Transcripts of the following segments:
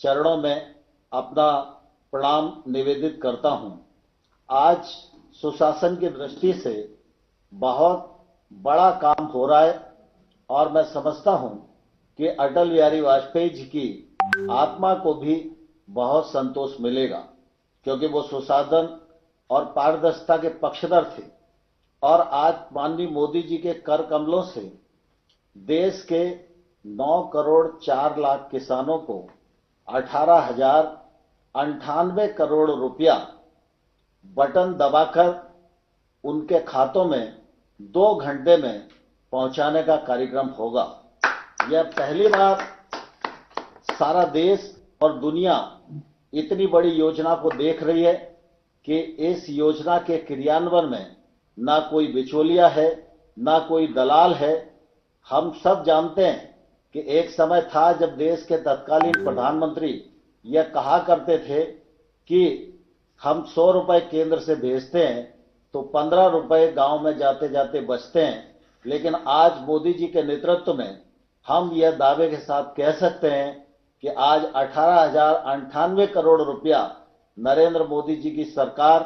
चरणों में अपना प्रणाम निवेदित करता हूं। आज सुशासन की दृष्टि से बहुत बड़ा काम हो रहा है और मैं समझता हूं कि अटल बिहारी वाजपेयी जी की आत्मा को भी बहुत संतोष मिलेगा, क्योंकि वो सुशासन और पारदर्शिता के पक्षधर थे। और आज माननीय मोदी जी के कर कमलों से देश के 9 करोड़ 4 लाख किसानों को 18,098 करोड़ रुपया बटन दबाकर उनके खातों में 2 घंटे में पहुंचाने का कार्यक्रम होगा। यह पहली बार सारा देश और दुनिया इतनी बड़ी योजना को देख रही है कि इस योजना के क्रियान्वयन में ना कोई बिचौलिया है, ना कोई दलाल है। हम सब जानते हैं कि एक समय था जब देश के तत्कालीन प्रधानमंत्री यह कहा करते थे कि हम 100 रुपए केंद्र से भेजते हैं तो 15 रुपए गांव में जाते जाते बचते हैं। लेकिन आज मोदी जी के नेतृत्व में हम यह दावे के साथ कह सकते हैं कि आज 18,098 करोड़ रुपया नरेंद्र मोदी जी की सरकार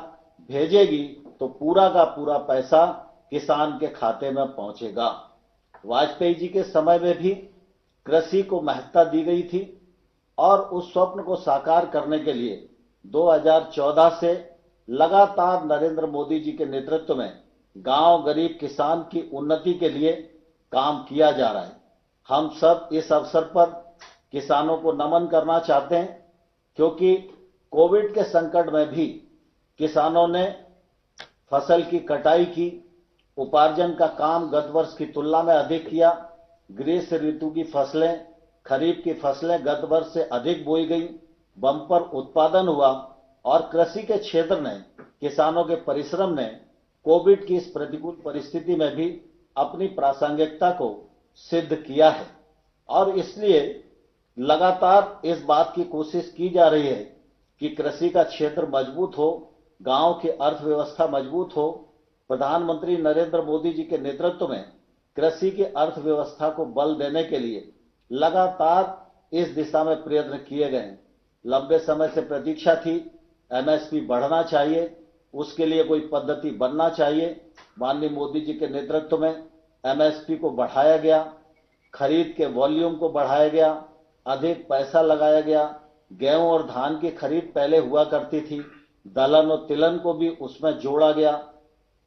भेजेगी तो पूरा का पूरा पैसा किसान के खाते में पहुंचेगा। वाजपेयी जी के समय में भी कृषि को महत्ता दी गई थी और उस स्वप्न को साकार करने के लिए 2014 से लगातार नरेंद्र मोदी जी के नेतृत्व में गांव गरीब किसान की उन्नति के लिए काम किया जा रहा है। हम सब इस अवसर पर किसानों को नमन करना चाहते हैं, क्योंकि कोविड के संकट में भी किसानों ने फसल की कटाई की, उपार्जन का काम गत वर्ष की तुलना में अधिक किया। ग्रीष्म ऋतु की फसलें, खरीफ की फसलें गत वर्ष से अधिक बोई गई, बम्पर उत्पादन हुआ और कृषि के क्षेत्र ने, किसानों के परिश्रम ने कोविड की इस प्रतिकूल परिस्थिति में भी अपनी प्रासंगिकता को सिद्ध किया है। और इसलिए लगातार इस बात की कोशिश की जा रही है कि कृषि का क्षेत्र मजबूत हो, गांव की अर्थव्यवस्था मजबूत हो। प्रधानमंत्री नरेंद्र मोदी जी के नेतृत्व में कृषि की अर्थव्यवस्था को बल देने के लिए लगातार इस दिशा में प्रयत्न किए गए। लंबे समय से प्रतीक्षा थी, एमएसपी बढ़ना चाहिए, उसके लिए कोई पद्धति बनना चाहिए। माननीय मोदी जी के नेतृत्व में एमएसपी को बढ़ाया गया, खरीद के वॉल्यूम को बढ़ाया गया, अधिक पैसा लगाया गया। गेहूं और धान की खरीद पहले हुआ करती थी, दलहन और तिलहन को भी उसमें जोड़ा गया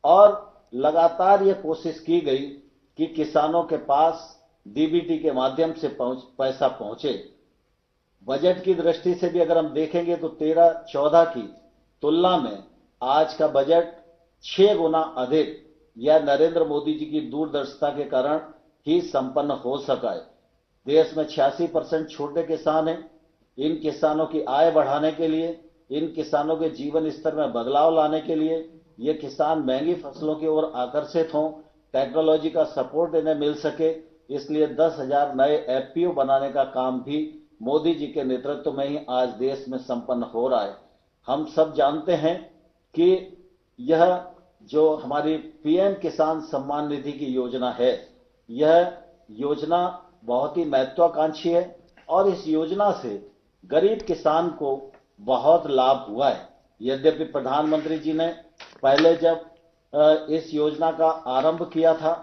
और लगातार ये कोशिश की गई कि किसानों के पास डीबीटी के माध्यम से पैसा पहुंचे। बजट की दृष्टि से भी अगर हम देखेंगे तो 13-14 की तुलना में आज का बजट 6 गुना अधिक यह नरेंद्र मोदी जी की दूरदर्शिता के कारण ही संपन्न हो सका है। देश में 86% छोटे किसान हैं। इन किसानों की आय बढ़ाने के लिए, इन किसानों के जीवन स्तर में बदलाव लाने के लिए, ये किसान महंगी फसलों की ओर आकर्षित हों, टेक्नोलॉजी का सपोर्ट इन्हें मिल सके, इसलिए 10,000 नए एफपीओ बनाने का काम भी मोदी जी के नेतृत्व में ही आज देश में संपन्न हो रहा है। हम सब जानते हैं कि यह जो हमारी पीएम किसान सम्मान निधि की योजना है, यह योजना बहुत ही महत्वाकांक्षी है और इस योजना से गरीब किसान को बहुत लाभ हुआ है। यद्यपि प्रधानमंत्री जी ने पहले जब इस योजना का आरंभ किया था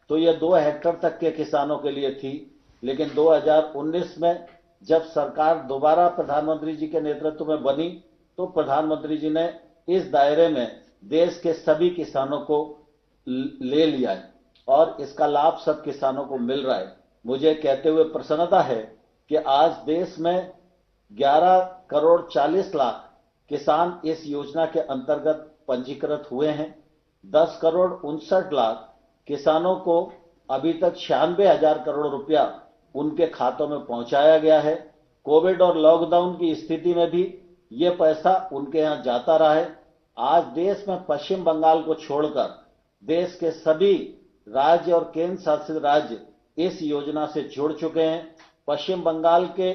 तो यह 2 हेक्टेयर तक के किसानों के लिए थी, लेकिन 2019 में जब सरकार दोबारा प्रधानमंत्री जी के नेतृत्व में बनी तो प्रधानमंत्री जी ने इस दायरे में देश के सभी किसानों को ले लिया है और इसका लाभ सब किसानों को मिल रहा है। मुझे कहते हुए प्रसन्नता है कि आज देश में 11 करोड़ 40 लाख किसान इस योजना के अंतर्गत पंजीकृत हुए हैं। 10 करोड़ 59 लाख किसानों को अभी तक 96,000 करोड़ रुपया उनके खातों में पहुंचाया गया है। कोविड और लॉकडाउन की स्थिति में भी ये पैसा उनके यहां जाता रहा है। आज देश में पश्चिम बंगाल को छोड़कर देश के सभी राज्य और केंद्र शासित राज्य इस योजना से जुड़ चुके हैं। पश्चिम बंगाल के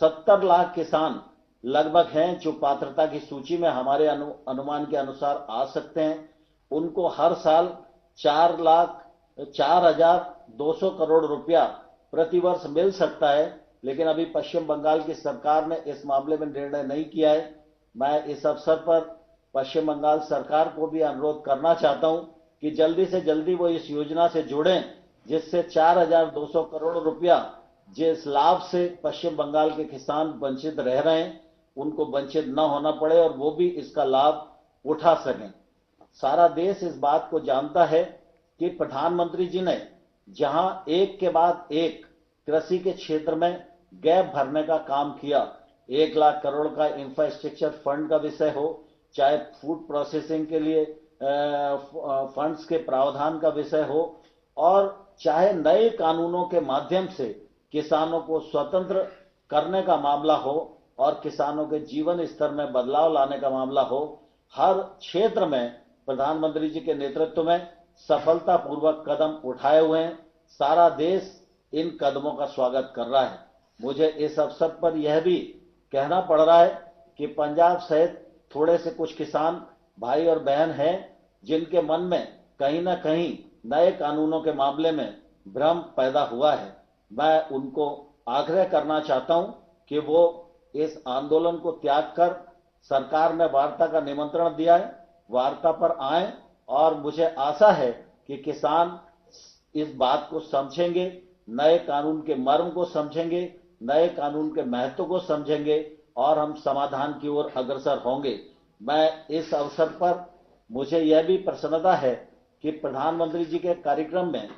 70 लाख किसान लगभग हैं जो पात्रता की सूची में हमारे अनुमान के अनुसार आ सकते हैं। उनको हर साल 4,02,00,000 करोड़ रुपया प्रतिवर्ष मिल सकता है लेकिन अभी पश्चिम बंगाल की सरकार ने इस मामले में निर्णय नहीं किया है। मैं इस अवसर पर पश्चिम बंगाल सरकार को भी अनुरोध करना चाहता हूं कि जल्दी से जल्दी वो इस योजना से जुड़ें, जिससे 4,200 करोड़ रुपया जिस लाभ से पश्चिम बंगाल के किसान वंचित रह रहे हैं उनको वंचित न होना पड़े और वो भी इसका लाभ उठा सकें। सारा देश इस बात को जानता है कि प्रधानमंत्री जी ने जहां एक के बाद एक कृषि के क्षेत्र में गैप भरने का काम किया, 1 लाख करोड़ का इंफ्रास्ट्रक्चर फंड का विषय हो, चाहे फूड प्रोसेसिंग के लिए फंड्स के प्रावधान का विषय हो, और चाहे नए कानूनों के माध्यम से किसानों को स्वतंत्र करने का मामला हो और किसानों के जीवन स्तर में बदलाव लाने का मामला हो, हर क्षेत्र में प्रधानमंत्री जी के नेतृत्व में सफलतापूर्वक कदम उठाए हुए हैं। सारा देश इन कदमों का स्वागत कर रहा है। मुझे इस अवसर पर यह भी कहना पड़ रहा है कि पंजाब सहित थोड़े से कुछ किसान भाई और बहन हैं जिनके मन में कहीं ना कहीं नए कानूनों के मामले में भ्रम पैदा हुआ है। मैं उनको आग्रह करना चाहता हूं कि वो इस आंदोलन को त्याग कर, सरकार ने वार्ता का निमंत्रण दिया है, वार्ता पर आए और मुझे आशा है कि किसान इस बात को समझेंगे, नए कानून के मर्म को समझेंगे, नए कानून के महत्व को समझेंगे और हम समाधान की ओर अग्रसर होंगे। मैं इस अवसर पर मुझे यह भी प्रसन्नता है कि प्रधानमंत्री जी के कार्यक्रम में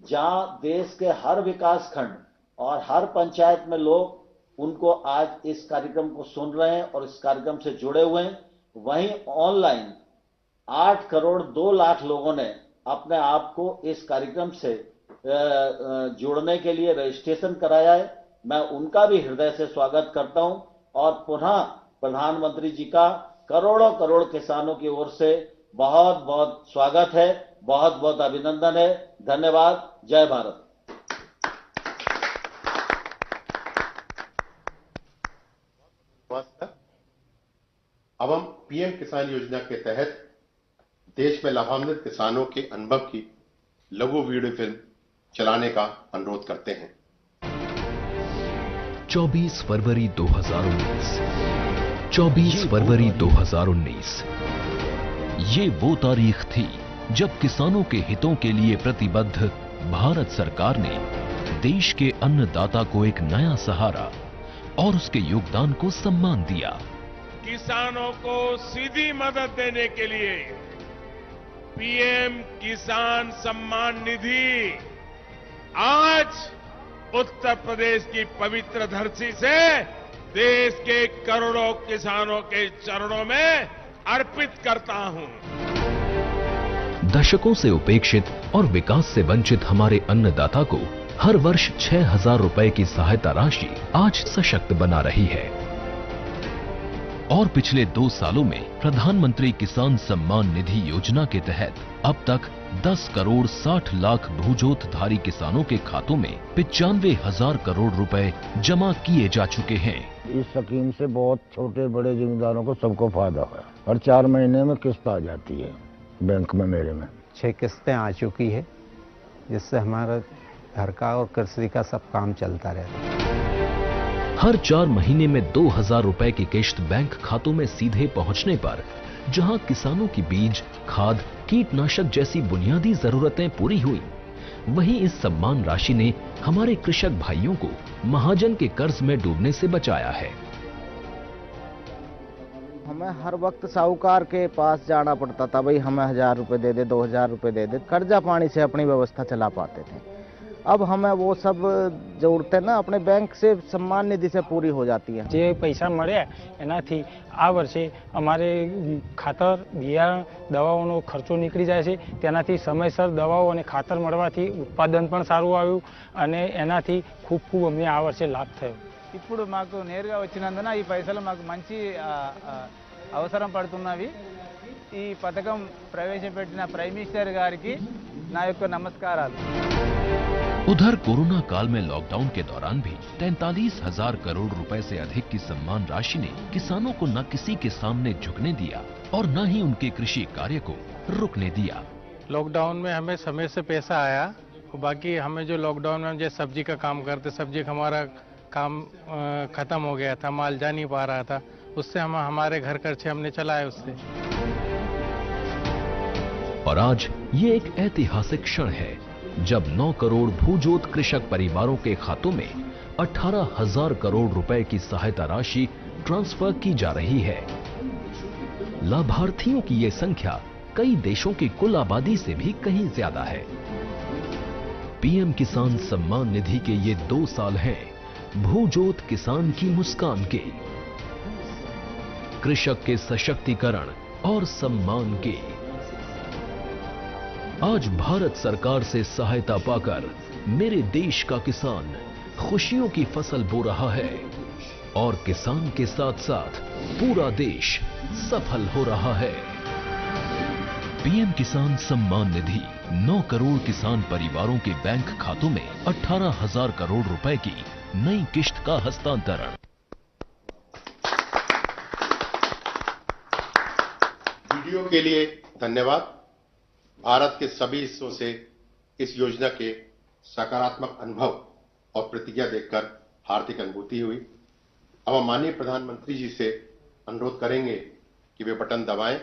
जहां देश के हर विकास खंड और हर पंचायत में लोग उनको आज इस कार्यक्रम को सुन रहे हैं और इस कार्यक्रम से जुड़े हुए हैं, वहीं ऑनलाइन 8 करोड़ 2 लाख लोगों ने अपने आप को इस कार्यक्रम से जुड़ने के लिए रजिस्ट्रेशन कराया है। मैं उनका भी हृदय से स्वागत करता हूं और पुनः प्रधानमंत्री जी का करोड़ों करोड़ किसानों की ओर से बहुत बहुत स्वागत है, बहुत बहुत अभिनंदन है। धन्यवाद। जय भारत। अब हम पीएम किसान योजना के तहत देश में लाभान्वित किसानों के अनुभव की लघु वीडियो फिल्म चलाने का अनुरोध करते हैं। 24 फरवरी 2019 24 फरवरी 2019 ये वो तारीख थी जब किसानों के हितों के लिए प्रतिबद्ध भारत सरकार ने देश के अन्नदाता को एक नया सहारा और उसके योगदान को सम्मान दिया। किसानों को सीधी मदद देने के लिए पीएम किसान सम्मान निधि आज उत्तर प्रदेश की पवित्र धरती से देश के करोड़ों किसानों के चरणों में अर्पित करता हूं। दशकों से उपेक्षित और विकास से वंचित हमारे अन्नदाता को हर वर्ष 6,000 रुपए की सहायता राशि आज सशक्त बना रही है और पिछले 2 सालों में प्रधानमंत्री किसान सम्मान निधि योजना के तहत अब तक 10 करोड़ 60 लाख भूजोतधारी किसानों के खातों में 95,000 करोड़ रुपए जमा किए जा चुके हैं। इस स्कीम से बहुत छोटे बड़े जिम्मेदारों को सबको फायदा है और 4 महीने में किस्त आ जाती है बैंक में। मेरे में 6 किस्तें आ चुकी है, जिससे हमारा घर का और कृषि का सब काम चलता रहता है। हर 4 महीने में 2,000 रुपए की किश्त बैंक खातों में सीधे पहुंचने पर जहां किसानों की बीज, खाद, कीटनाशक जैसी बुनियादी जरूरतें पूरी हुई, वहीं इस सम्मान राशि ने हमारे कृषक भाइयों को महाजन के कर्ज में डूबने से बचाया है। हमें हर वक्त साहूकार के पास जाना पड़ता था, भाई हमें 1,000 रुपए दे दे, 2,000 रुपए दे दे, कर्जा पानी से अपनी व्यवस्था चला पाते थे। अब हमें वो सब जरूरतें ना अपने बैंक से सम्मान निधि से पूरी हो जाती है। જે પૈસા મળ્યા એનાથી આ વર્ષે અમારે ખાતર બિયારણ દવાઓનો ખર્ચો નીકળી જાય છે, તેનાથી સમયસર દવાઓ અને ખાતર મળવાથી ઉત્પાદન પણ સારું આવ્યું અને એનાથી ખૂબ ખૂબ અમને આ વર્ષે લાભ થયો। ఇప్పుడు మాకు నేరుగా వచ్చినందున ఈ పైసలు మాకు మంచి అవసరం పడుతున్నవి। ఈ పథకం ప్రవేశపెట్టిన ప్రైమ్ మినిస్టర్ గారికి నా యొక్క నమస్కారాలు। उधर कोरोना काल में लॉकडाउन के दौरान भी 43,000 करोड़ रुपए से अधिक की सम्मान राशि ने किसानों को न किसी के सामने झुकने दिया और न ही उनके कृषि कार्य को रुकने दिया। लॉकडाउन में हमें समय से पैसा आया, बाकी हमें जो लॉकडाउन में जो सब्जी का काम करते, सब्जी का हमारा काम खत्म हो गया था, माल जा नहीं पा रहा था, उससे हम हमारे घर खर्चे हमने चलाए उससे। और आज ये एक ऐतिहासिक क्षण है जब 9 करोड़ भूजोत कृषक परिवारों के खातों में 18,000 करोड़ रुपए की सहायता राशि ट्रांसफर की जा रही है। लाभार्थियों की ये संख्या कई देशों की कुल आबादी से भी कहीं ज्यादा है। पीएम किसान सम्मान निधि के ये 2 साल हैं भूजोत किसान की मुस्कान के, कृषक के सशक्तिकरण और सम्मान के। आज भारत सरकार से सहायता पाकर मेरे देश का किसान खुशियों की फसल बो रहा है और किसान के साथ साथ पूरा देश सफल हो रहा है। पीएम किसान सम्मान निधि 9 करोड़ किसान परिवारों के बैंक खातों में 18,000 करोड़ रुपए की नई किश्त का हस्तांतरण। वीडियो के लिए धन्यवाद। भारत के सभी हिस्सों से इस योजना के सकारात्मक अनुभव और प्रतिक्रिया देखकर हार्दिक अनुभूति हुई। अब हम माननीय प्रधानमंत्री जी से अनुरोध करेंगे कि वे बटन दबाएं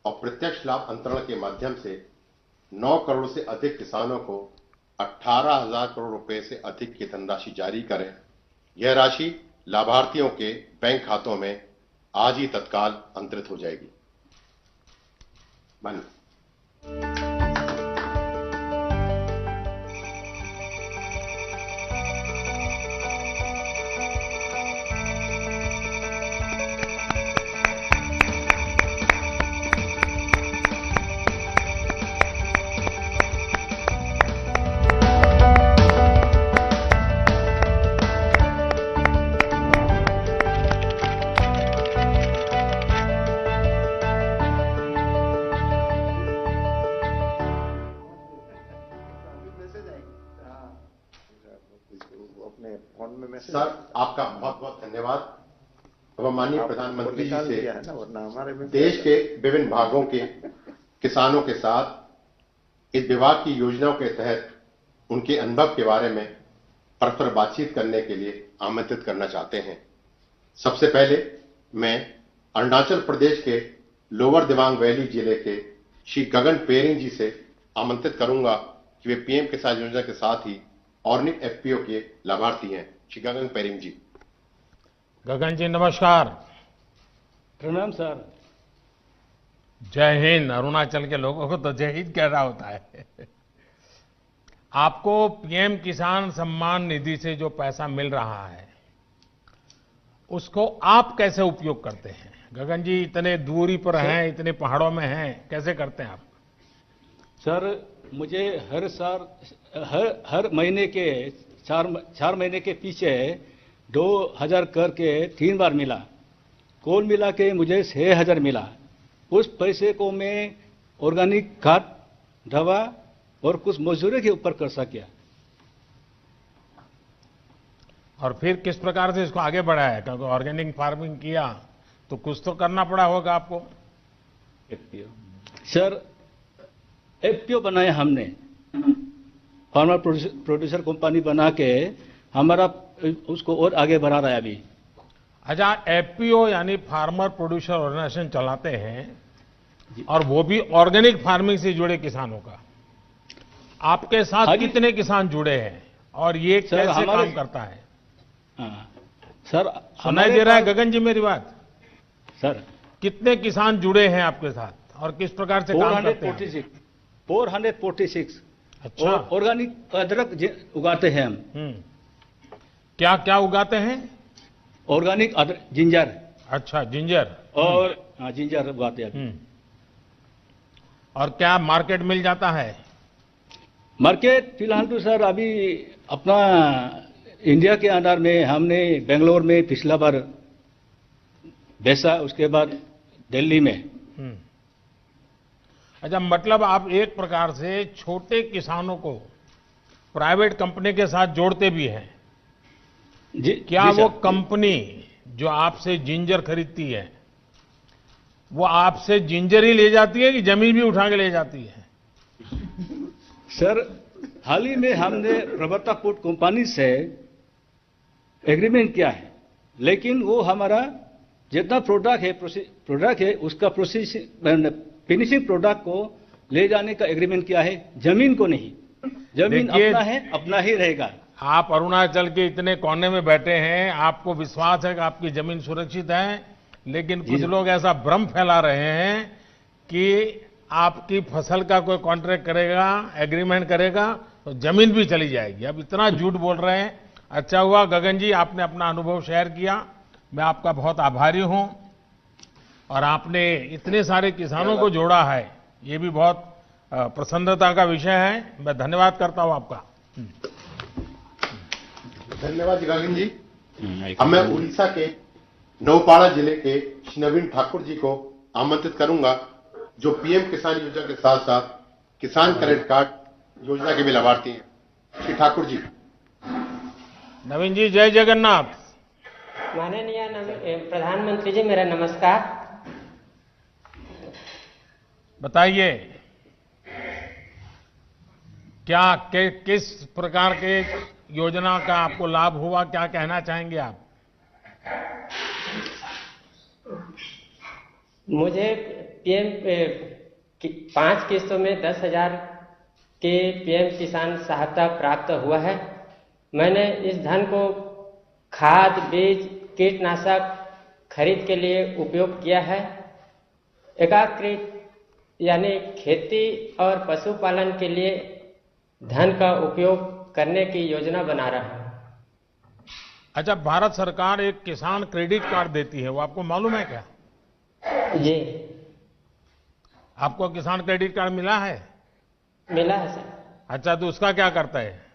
और प्रत्यक्ष लाभ अंतरण के माध्यम से 9 करोड़ से अधिक किसानों को 18,000 करोड़ रुपए से अधिक की धनराशि जारी करें। यह राशि लाभार्थियों के बैंक खातों में आज ही तत्काल अंतरित हो जाएगी। माननीय सर, आपका बहुत बहुत धन्यवाद। अब हम माननीय प्रधानमंत्री जी से देश के विभिन्न भागों के किसानों के साथ इस विभाग की योजनाओं के तहत उनके अनुभव के बारे में परस्पर बातचीत करने के लिए आमंत्रित करना चाहते हैं। सबसे पहले मैं अरुणाचल प्रदेश के लोअर दिबांग वैली जिले के श्री गगन पेरिंग जी से आमंत्रित करूंगा कि वे पीएम किसान योजना के साथ ही ऑर्गेनिक एफपीओ के लाभार्थी हैं। श्री गगन पेरिंग जी। गगन जी नमस्कार। प्रणाम सर। जय हिंद। अरुणाचल के लोगों को तो जय हिंद कहना होता है। आपको पीएम किसान सम्मान निधि से जो पैसा मिल रहा है उसको आप कैसे उपयोग करते हैं? गगन जी इतने दूरी पर हैं, इतने पहाड़ों में हैं, कैसे करते हैं आप? सर मुझे हर साल हर महीने के 4 महीने के पीछे 2,000 करके 3 बार मिला। कुल मिला के मुझे 6,000 मिला। उस पैसे को मैं ऑर्गेनिक खाद, दवा और कुछ मजदूरी के ऊपर कर सकिया। और फिर किस प्रकार से इसको आगे बढ़ाया? क्योंकि ऑर्गेनिक फार्मिंग किया तो कुछ तो करना पड़ा होगा आपको। सर एफपीओ बनाया हमने, फार्मर प्रोड्यूसर कंपनी बना के हमारा उसको और आगे बढ़ा रहा है अभी। अच्छा, एफपीओ यानी फार्मर प्रोड्यूसर ऑर्गेनाइजेशन चलाते हैं और वो भी ऑर्गेनिक फार्मिंग से जुड़े किसानों का। आपके साथ कितने किसान जुड़े हैं और ये कैसे काम करता है? सर सुनाई दे रहा है गगन जी मेरी बात? सर कितने किसान जुड़े हैं आपके साथ और किस प्रकार से काम करते हैं? 446। अच्छा। ऑर्गेनिक अदरक उगाते हैं हम। क्या क्या उगाते हैं? ऑर्गेनिक अदरक, जिंजर। अच्छा, जिंजर। और जिंजर उगाते हैं। और क्या मार्केट मिल जाता है? मार्केट फिलहाल तो सर अभी अपना इंडिया के अंदर में हमने बेंगलोर में पिछला बार बेचा, उसके बाद दिल्ली में। अच्छा, मतलब आप एक प्रकार से छोटे किसानों को प्राइवेट कंपनी के साथ जोड़ते भी हैं। क्या वो कंपनी जो आपसे जिंजर खरीदती है वो आपसे जिंजर ही ले जाती है कि जमीन भी उठा के ले जाती है? सर हाल ही में हमने प्रवर्ता फूड कंपनी से एग्रीमेंट किया है, लेकिन वो हमारा जितना प्रोडक्ट है उसका फिनिशिंग प्रोडक्ट को ले जाने का एग्रीमेंट किया है, जमीन को नहीं। जमीन अपना है, अपना ही रहेगा। आप अरुणाचल के इतने कोने में बैठे हैं, आपको विश्वास है कि आपकी जमीन सुरक्षित है, लेकिन कुछ लोग ऐसा भ्रम फैला रहे हैं कि आपकी फसल का कोई कॉन्ट्रैक्ट करेगा, एग्रीमेंट करेगा तो जमीन भी चली जाएगी। अब इतना झूठ बोल रहे हैं। अच्छा हुआ गगन जी आपने अपना अनुभव शेयर किया, मैं आपका बहुत आभारी हूं। और आपने इतने सारे किसानों को जोड़ा है, ये भी बहुत प्रसन्नता का विषय है। मैं धन्यवाद करता हूं आपका। धन्यवाद गगन जी। अब मैं उड़ीसा के नौपाड़ा जिले के श्री नवीन ठाकुर जी को आमंत्रित करूंगा, जो पीएम किसान योजना के साथ साथ किसान क्रेडिट कार्ड योजना के भी लाभार्थी हैं। श्री ठाकुर जी। नवीन जी, जय जगन्नाथ। माननीय प्रधानमंत्री जी, मेरा नमस्कार। बताइए क्या किस प्रकार के योजना का आपको लाभ हुआ, क्या कहना चाहेंगे आप? मुझे पीएम 5 किस्तों में 10,000 के पीएम किसान सहायता प्राप्त हुआ है। मैंने इस धन को खाद, बीज, कीटनाशक खरीद के लिए उपयोग किया है। एकीकृत यानी खेती और पशुपालन के लिए धन का उपयोग करने की योजना बना रहा हूं। अच्छा, भारत सरकार एक किसान क्रेडिट कार्ड देती है, वो आपको मालूम है क्या? जी। आपको किसान क्रेडिट कार्ड मिला है? मिला है सर। अच्छा, तो उसका क्या करता है?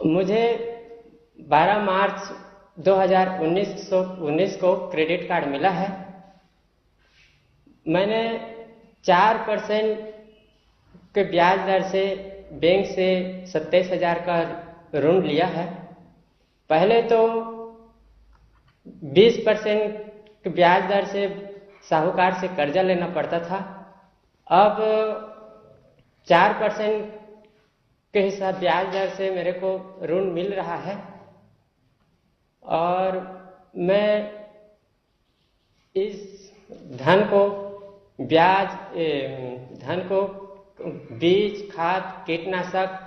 मुझे 12 मार्च 2019 को क्रेडिट कार्ड मिला है। मैंने 4% के ब्याज दर से बैंक से 27,000 का ऋण लिया है। पहले तो 20% के ब्याज दर से साहूकार से कर्जा लेना पड़ता था। अब 4% के हिसाब ब्याज दर से मेरे को ऋण मिल रहा है और मैं इस धन को बीज, खाद, कीटनाशक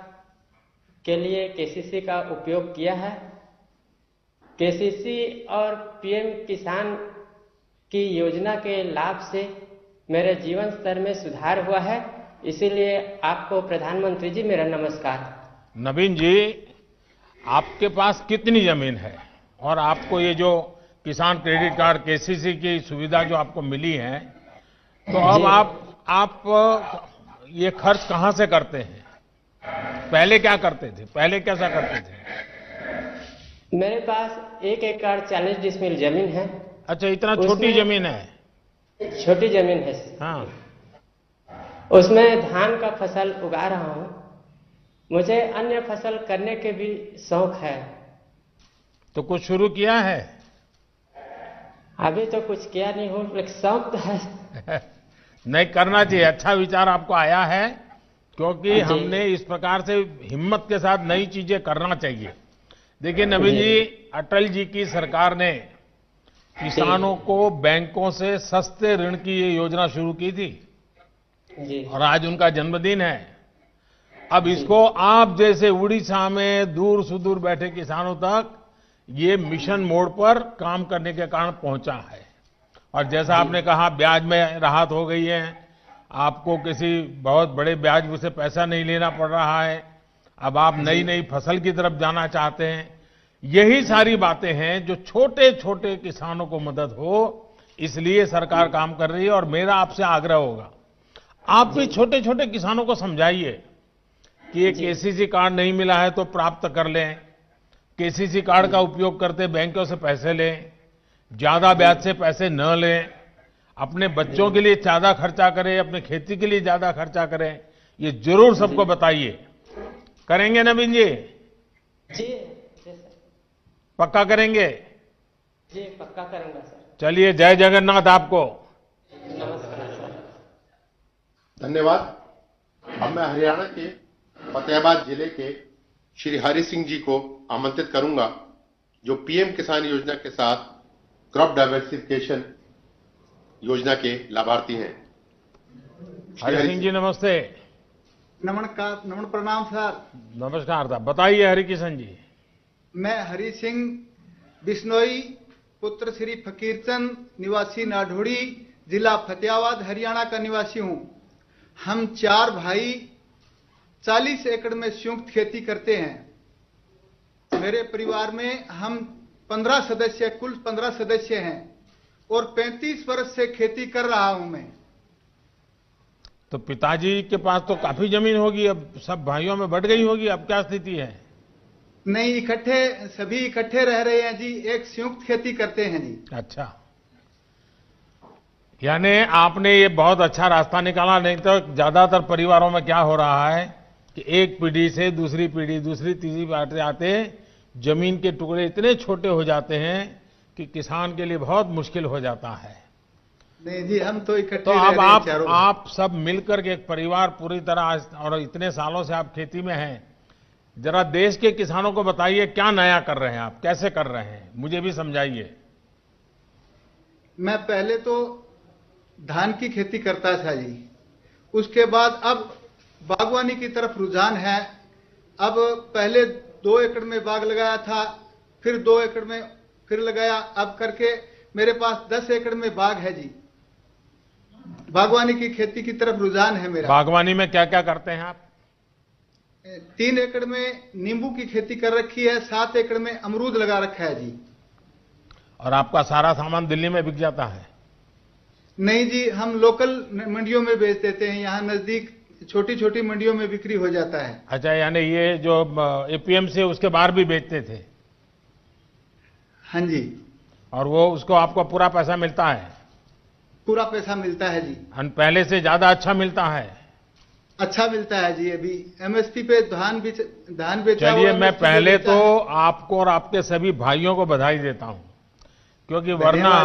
के लिए केसीसी का उपयोग किया है। केसीसी और पीएम किसान की योजना के लाभ से मेरे जीवन स्तर में सुधार हुआ है। इसीलिए आपको प्रधानमंत्री जी मेरा नमस्कार। नवीन जी, आपके पास कितनी जमीन है और आपको ये जो किसान क्रेडिट कार्ड केसीसी की सुविधा जो आपको मिली है, तो अब आप ये खर्च कहां से करते हैं? पहले क्या करते थे? पहले कैसा करते थे? मेरे पास 1 एकड़ 40 डिसमिल जमीन है। अच्छा, इतना छोटी जमीन है? छोटी जमीन है। हाँ। उसमें धान का फसल उगा रहा हूँ। मुझे अन्य फसल करने के भी शौक है। तो कुछ शुरू किया है? अभी तो कुछ किया नहीं हूँ, लेकिन शौक तो है। नहीं, करना चाहिए। अच्छा विचार आपको आया है, क्योंकि हमने इस प्रकार से हिम्मत के साथ नई चीजें करना चाहिए। देखिए नवीन जी, अटल जी की सरकार ने किसानों को बैंकों से सस्ते ऋण की ये योजना शुरू की थी जी। और आज उनका जन्मदिन है। अब इसको आप जैसे उड़ीसा में दूर सुदूर बैठे किसानों तक ये मिशन मोड पर काम करने के कारण पहुंचा है। और जैसा आपने कहा, ब्याज में राहत हो गई है, आपको किसी बहुत बड़े ब्याज से पैसा नहीं लेना पड़ रहा है। अब आप नई नई फसल की तरफ जाना चाहते हैं। यही सारी बातें हैं जो छोटे छोटे किसानों को मदद हो, इसलिए सरकार काम कर रही है। और मेरा आपसे आग्रह होगा, आप भी छोटे छोटे किसानों को समझाइए कि ये केसीसी कार्ड नहीं मिला है तो प्राप्त कर लें, केसीसी कार्ड का उपयोग करते बैंकों से पैसे लें, ज्यादा ब्याज से पैसे न लें, अपने बच्चों के लिए ज्यादा खर्चा करें, अपने खेती के लिए ज्यादा खर्चा करें। ये जरूर सबको बताइए। करेंगे नवीन जी? जी पक्का करेंगे? जी पक्का करूंगा सर। चलिए, जय जगन्नाथ आपको। नमस्कार सर। धन्यवाद। अब मैं हरियाणा के फतेहाबाद जिले के श्री हरि सिंह जी को आमंत्रित करूंगा, जो पीएम किसान योजना के साथ क्रॉप डाइवर्सिफिकेशन योजना के लाभार्थी हैं। हरि सिंह जी नमस्ते। नमन प्रणाम सर। नमस्कार साहब, बताइए हरि किशन जी। मैं हरि सिंह बिश्नोई, पुत्र श्री फकीरचंद, निवासी नाढोड़ी, जिला फतेहाबाद, हरियाणा का निवासी हूं। हम 4 भाई 40 एकड़ में संयुक्त खेती करते हैं। मेरे परिवार में हम 15 सदस्य, कुल 15 सदस्य हैं और 35 वर्ष से खेती कर रहा हूं मैं। तो पिताजी के पास तो काफी जमीन होगी, अब सब भाइयों में बढ़ गई होगी, अब क्या स्थिति है? नहीं, सभी इकट्ठे रह रहे हैं जी, एक संयुक्त खेती करते हैं जी। अच्छा, यानी आपने ये बहुत अच्छा रास्ता निकाला। नहीं तो ज्यादातर परिवारों में क्या हो रहा है कि एक पीढ़ी से दूसरी पीढ़ी, दूसरी तीसरी बातें आते जमीन के टुकड़े इतने छोटे हो जाते हैं कि किसान के लिए बहुत मुश्किल हो जाता है। नहीं जी, हम तो इकट्ठे तो रह अब रहे हैं आप सब मिलकर के एक परिवार पूरी तरह, और इतने सालों से आप खेती में हैं, जरा देश के किसानों को बताइए क्या नया कर रहे हैं आप, कैसे कर रहे हैं, मुझे भी समझाइए। मैं पहले तो धान की खेती करता था जी, उसके बाद अब बागवानी की तरफ रुझान है। अब पहले 2 एकड़ में बाग लगाया था, फिर 2 एकड़ में फिर लगाया, अब करके मेरे पास 10 एकड़ में बाग है जी। बागवानी की खेती की तरफ रुझान है मेरा। बागवानी में क्या क्या करते हैं आप? 3 एकड़ में नींबू की खेती कर रखी है, 7 एकड़ में अमरूद लगा रखा है जी। और आपका सारा सामान दिल्ली में बिक जाता है? नहीं जी, हम लोकल मंडियों में बेच देते हैं, यहाँ नजदीक छोटी छोटी मंडियों में बिक्री हो जाता है। अच्छा, यानी ये जो एपीएमसी उसके बाहर भी बेचते थे? हाँ जी। और वो उसको आपको पूरा पैसा मिलता है? पूरा पैसा मिलता है जी। पहले से ज्यादा अच्छा मिलता है? अच्छा मिलता है जी। अभी एमएसपी पे धान बेचा। चलिए, मैं पहले तो आपको और आपके सभी भाइयों को बधाई देता हूं, क्योंकि वरना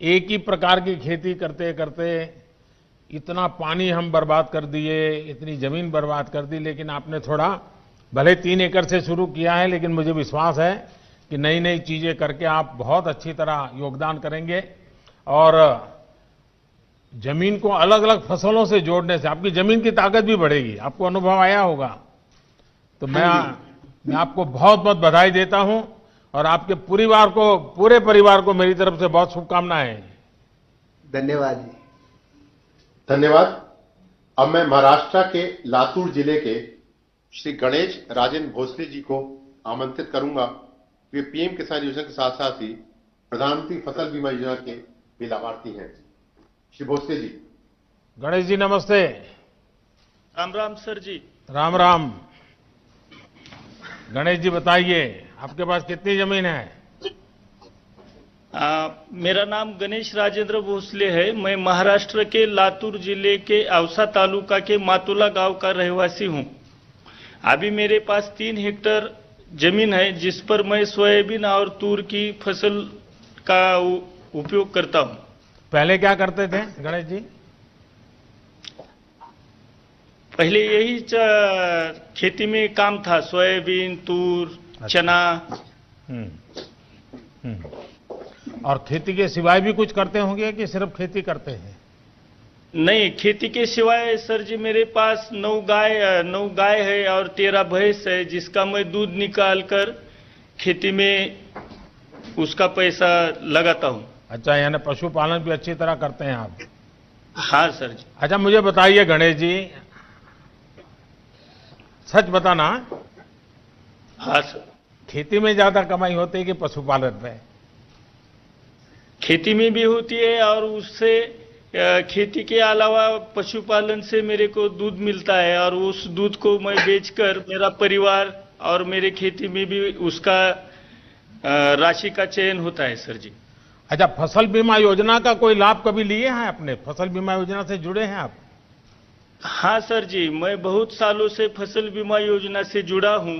एक ही प्रकार की खेती करते करते इतना पानी हम बर्बाद कर दिए, इतनी जमीन बर्बाद कर दी। लेकिन आपने थोड़ा, भले 3 एकड़ से शुरू किया है, लेकिन मुझे विश्वास है कि नई नई चीजें करके आप बहुत अच्छी तरह योगदान करेंगे। और जमीन को अलग अलग फसलों से जोड़ने से आपकी जमीन की ताकत भी बढ़ेगी, आपको अनुभव आया होगा। तो मैं आपको बहुत बहुत बधाई देता हूं, और आपके पूरे परिवार को मेरी तरफ से बहुत शुभकामनाएं। धन्यवाद जी। धन्यवाद। अब मैं महाराष्ट्र के लातूर जिले के श्री गणेश राजेंद्र भोसले जी को आमंत्रित करूंगा। वे पीएम किसान योजना के साथ साथ ही प्रधानमंत्री फसल बीमा योजना के भी लाभार्थी हैं। श्री भोसले जी। गणेश जी नमस्ते। राम राम सर जी। राम राम। गणेश जी बताइए, आपके पास कितनी जमीन है? मेरा नाम गणेश राजेंद्र भोसले है। मैं महाराष्ट्र के लातूर जिले के औसा तालुका के मातुला गांव का रहवासी हूं। अभी मेरे पास 3 हेक्टेयर जमीन है, जिस पर मैं सोयाबीन और तूर की फसल का उपयोग करता हूं। पहले क्या करते थे गणेश जी? पहले यही खेती में काम था, सोयाबीन, तूर, चना। और खेती के सिवाय भी कुछ करते होंगे कि सिर्फ खेती करते हैं? नहीं, खेती के सिवाय सर जी मेरे पास 9 गाय है और 13 भैंस है, जिसका मैं दूध निकाल कर खेती में उसका पैसा लगाता हूं। अच्छा, यानी पशुपालन भी अच्छी तरह करते हैं आप? हाँ सर जी। अच्छा, मुझे बताइए गणेश जी, सच बताना। हाँ सर। खेती में ज्यादा कमाई होती है कि पशुपालन में? खेती में भी होती है, और उससे खेती के अलावा पशुपालन से मेरे को दूध मिलता है, और उस दूध को मैं बेचकर मेरा परिवार और मेरे खेती में भी उसका राशि का चयन होता है सर जी। अच्छा, फसल बीमा योजना का कोई लाभ कभी लिए हैं आपने? फसल बीमा योजना से जुड़े हैं आप? हाँ सर जी, मैं बहुत सालों से फसल बीमा योजना से जुड़ा हूं।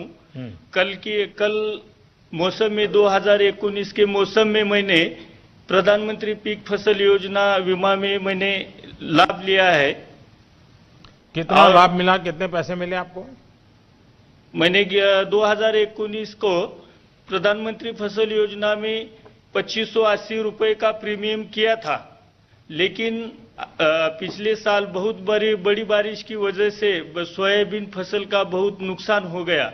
कल मौसम में 2019 के मौसम में मैंने प्रधानमंत्री पीक फसल योजना बीमा में मैंने लाभ लिया है। कितना लाभ मिला, कितने पैसे मिले आपको? मैंने 2019 को प्रधानमंत्री फसल योजना में 2580 रुपए का प्रीमियम किया था, लेकिन पिछले साल बहुत बड़ी बारिश की वजह से सोयाबीन फसल का बहुत नुकसान हो गया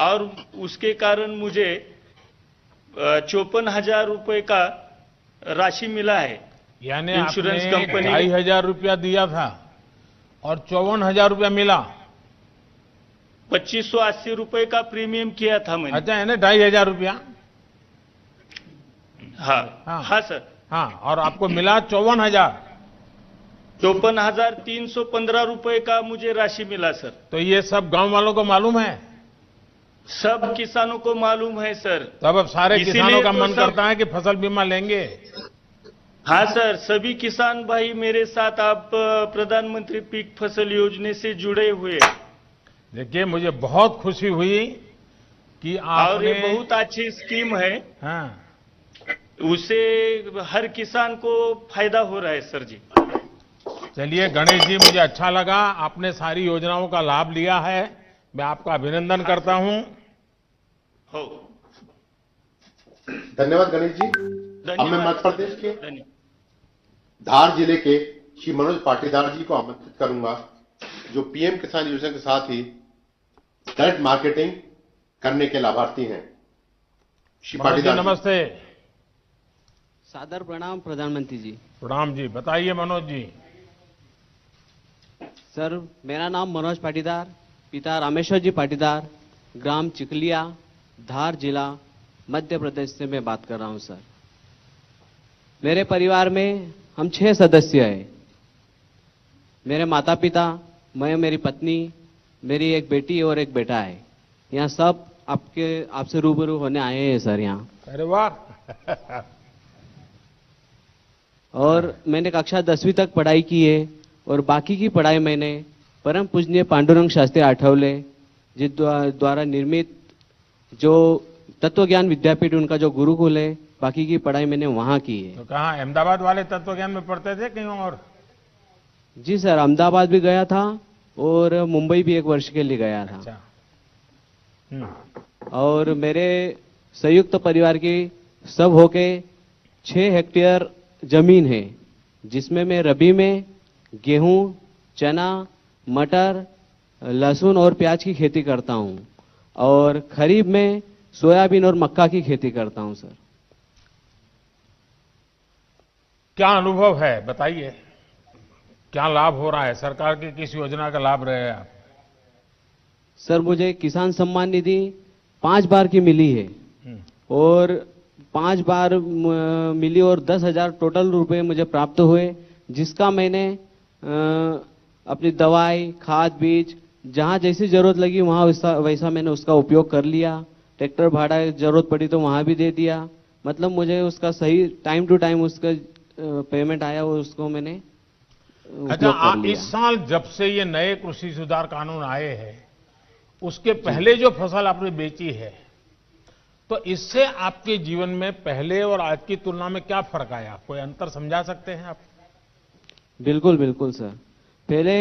और उसके कारण मुझे 54,000 रुपए का राशि मिला है। यानी इंश्योरेंस आपने कंपनी 2,500 रुपया दिया था और 54,000 रुपया मिला। 2580 रुपए का प्रीमियम किया था मैंने। अच्छा, यानी 2,500 रुपया। हाँ सर। हाँ, और आपको मिला 54,000। 54,315 रुपए का मुझे राशि मिला सर। तो ये सब गांव वालों को मालूम है? सब किसानों को मालूम है सर। तब अब सारे इसीलिए किसानों का तो मन करता है कि फसल बीमा लेंगे। हाँ सर, सभी किसान भाई मेरे साथ आप प्रधानमंत्री पीक फसल योजना से जुड़े हुए हैं। देखिए, मुझे बहुत खुशी हुई कि आपने, और ये बहुत अच्छी स्कीम है। हाँ, उससे हर किसान को फायदा हो रहा है सर जी। चलिए गणेश जी, मुझे अच्छा लगा आपने सारी योजनाओं का लाभ लिया है। मैं आपका अभिनंदन करता हूं। धन्यवाद गणेश जी। अब मैं मध्य प्रदेश के धार जिले के श्री मनोज पाटीदार जी को आमंत्रित करूंगा, जो पीएम किसान योजना के साथ ही डायरेक्ट मार्केटिंग करने के लाभार्थी हैं। श्री पाटीदार नमस्ते। सादर प्रणाम प्रधानमंत्री जी। प्रणाम जी, बताइए मनोज जी। सर, मेरा नाम मनोज पाटीदार, पिता रामेश्वर जी पाटीदार, ग्राम चिकलिया, धार जिला, मध्य प्रदेश से मैं बात कर रहा हूं सर। मेरे परिवार में हम 6 सदस्य हैं। मेरे माता पिता, मैं, मेरी पत्नी, मेरी एक बेटी और एक बेटा है। यहाँ सब आपसे रूबरू होने आए हैं सर यहाँ। अरे वाह। और मैंने कक्षा 10वीं तक पढ़ाई की है और बाकी की पढ़ाई मैंने परम पूजनीय पांडुरंग शास्त्री आठवले जी द्वारा निर्मित जो तत्व ज्ञान विद्यापीठ, उनका जो गुरुकुल है, बाकी की पढ़ाई मैंने वहां की है। तो कहाँ, अहमदाबाद वाले तत्व ज्ञान में पढ़ते थे कहीं और? जी सर, अहमदाबाद भी गया था और मुंबई भी 1 वर्ष के लिए गया था। अच्छा। और मेरे संयुक्त परिवार की सब होके 6 हेक्टेयर जमीन है, जिसमें मैं रबी में गेहूं, चना, मटर, लहसुन और प्याज की खेती करता हूं और खरीफ में सोयाबीन और मक्का की खेती करता हूं सर। क्या अनुभव है, बताइए। क्या लाभ हो रहा है? सरकार की किस योजना का लाभ रहे हैं आप? सर, मुझे किसान सम्मान निधि 5 बार की मिली है और 5 बार मिली और 10,000 टोटल रुपए मुझे प्राप्त हुए, जिसका मैंने अपनी दवाई, खाद, बीज जहां जैसी जरूरत लगी वहां वैसा मैंने उसका उपयोग कर लिया। ट्रैक्टर भाड़ा जरूरत पड़ी तो वहां भी दे दिया। मतलब मुझे उसका सही टाइम टू टाइम उसका पेमेंट आया और उसको मैंने अच्छा, इस साल जब से ये नए कृषि सुधार कानून आए हैं, उसके पहले जो फसल आपने बेची है, तो इससे आपके जीवन में पहले और आज की तुलना में क्या फर्क आया? कोई अंतर समझा सकते हैं आप? बिल्कुल बिल्कुल सर। पहले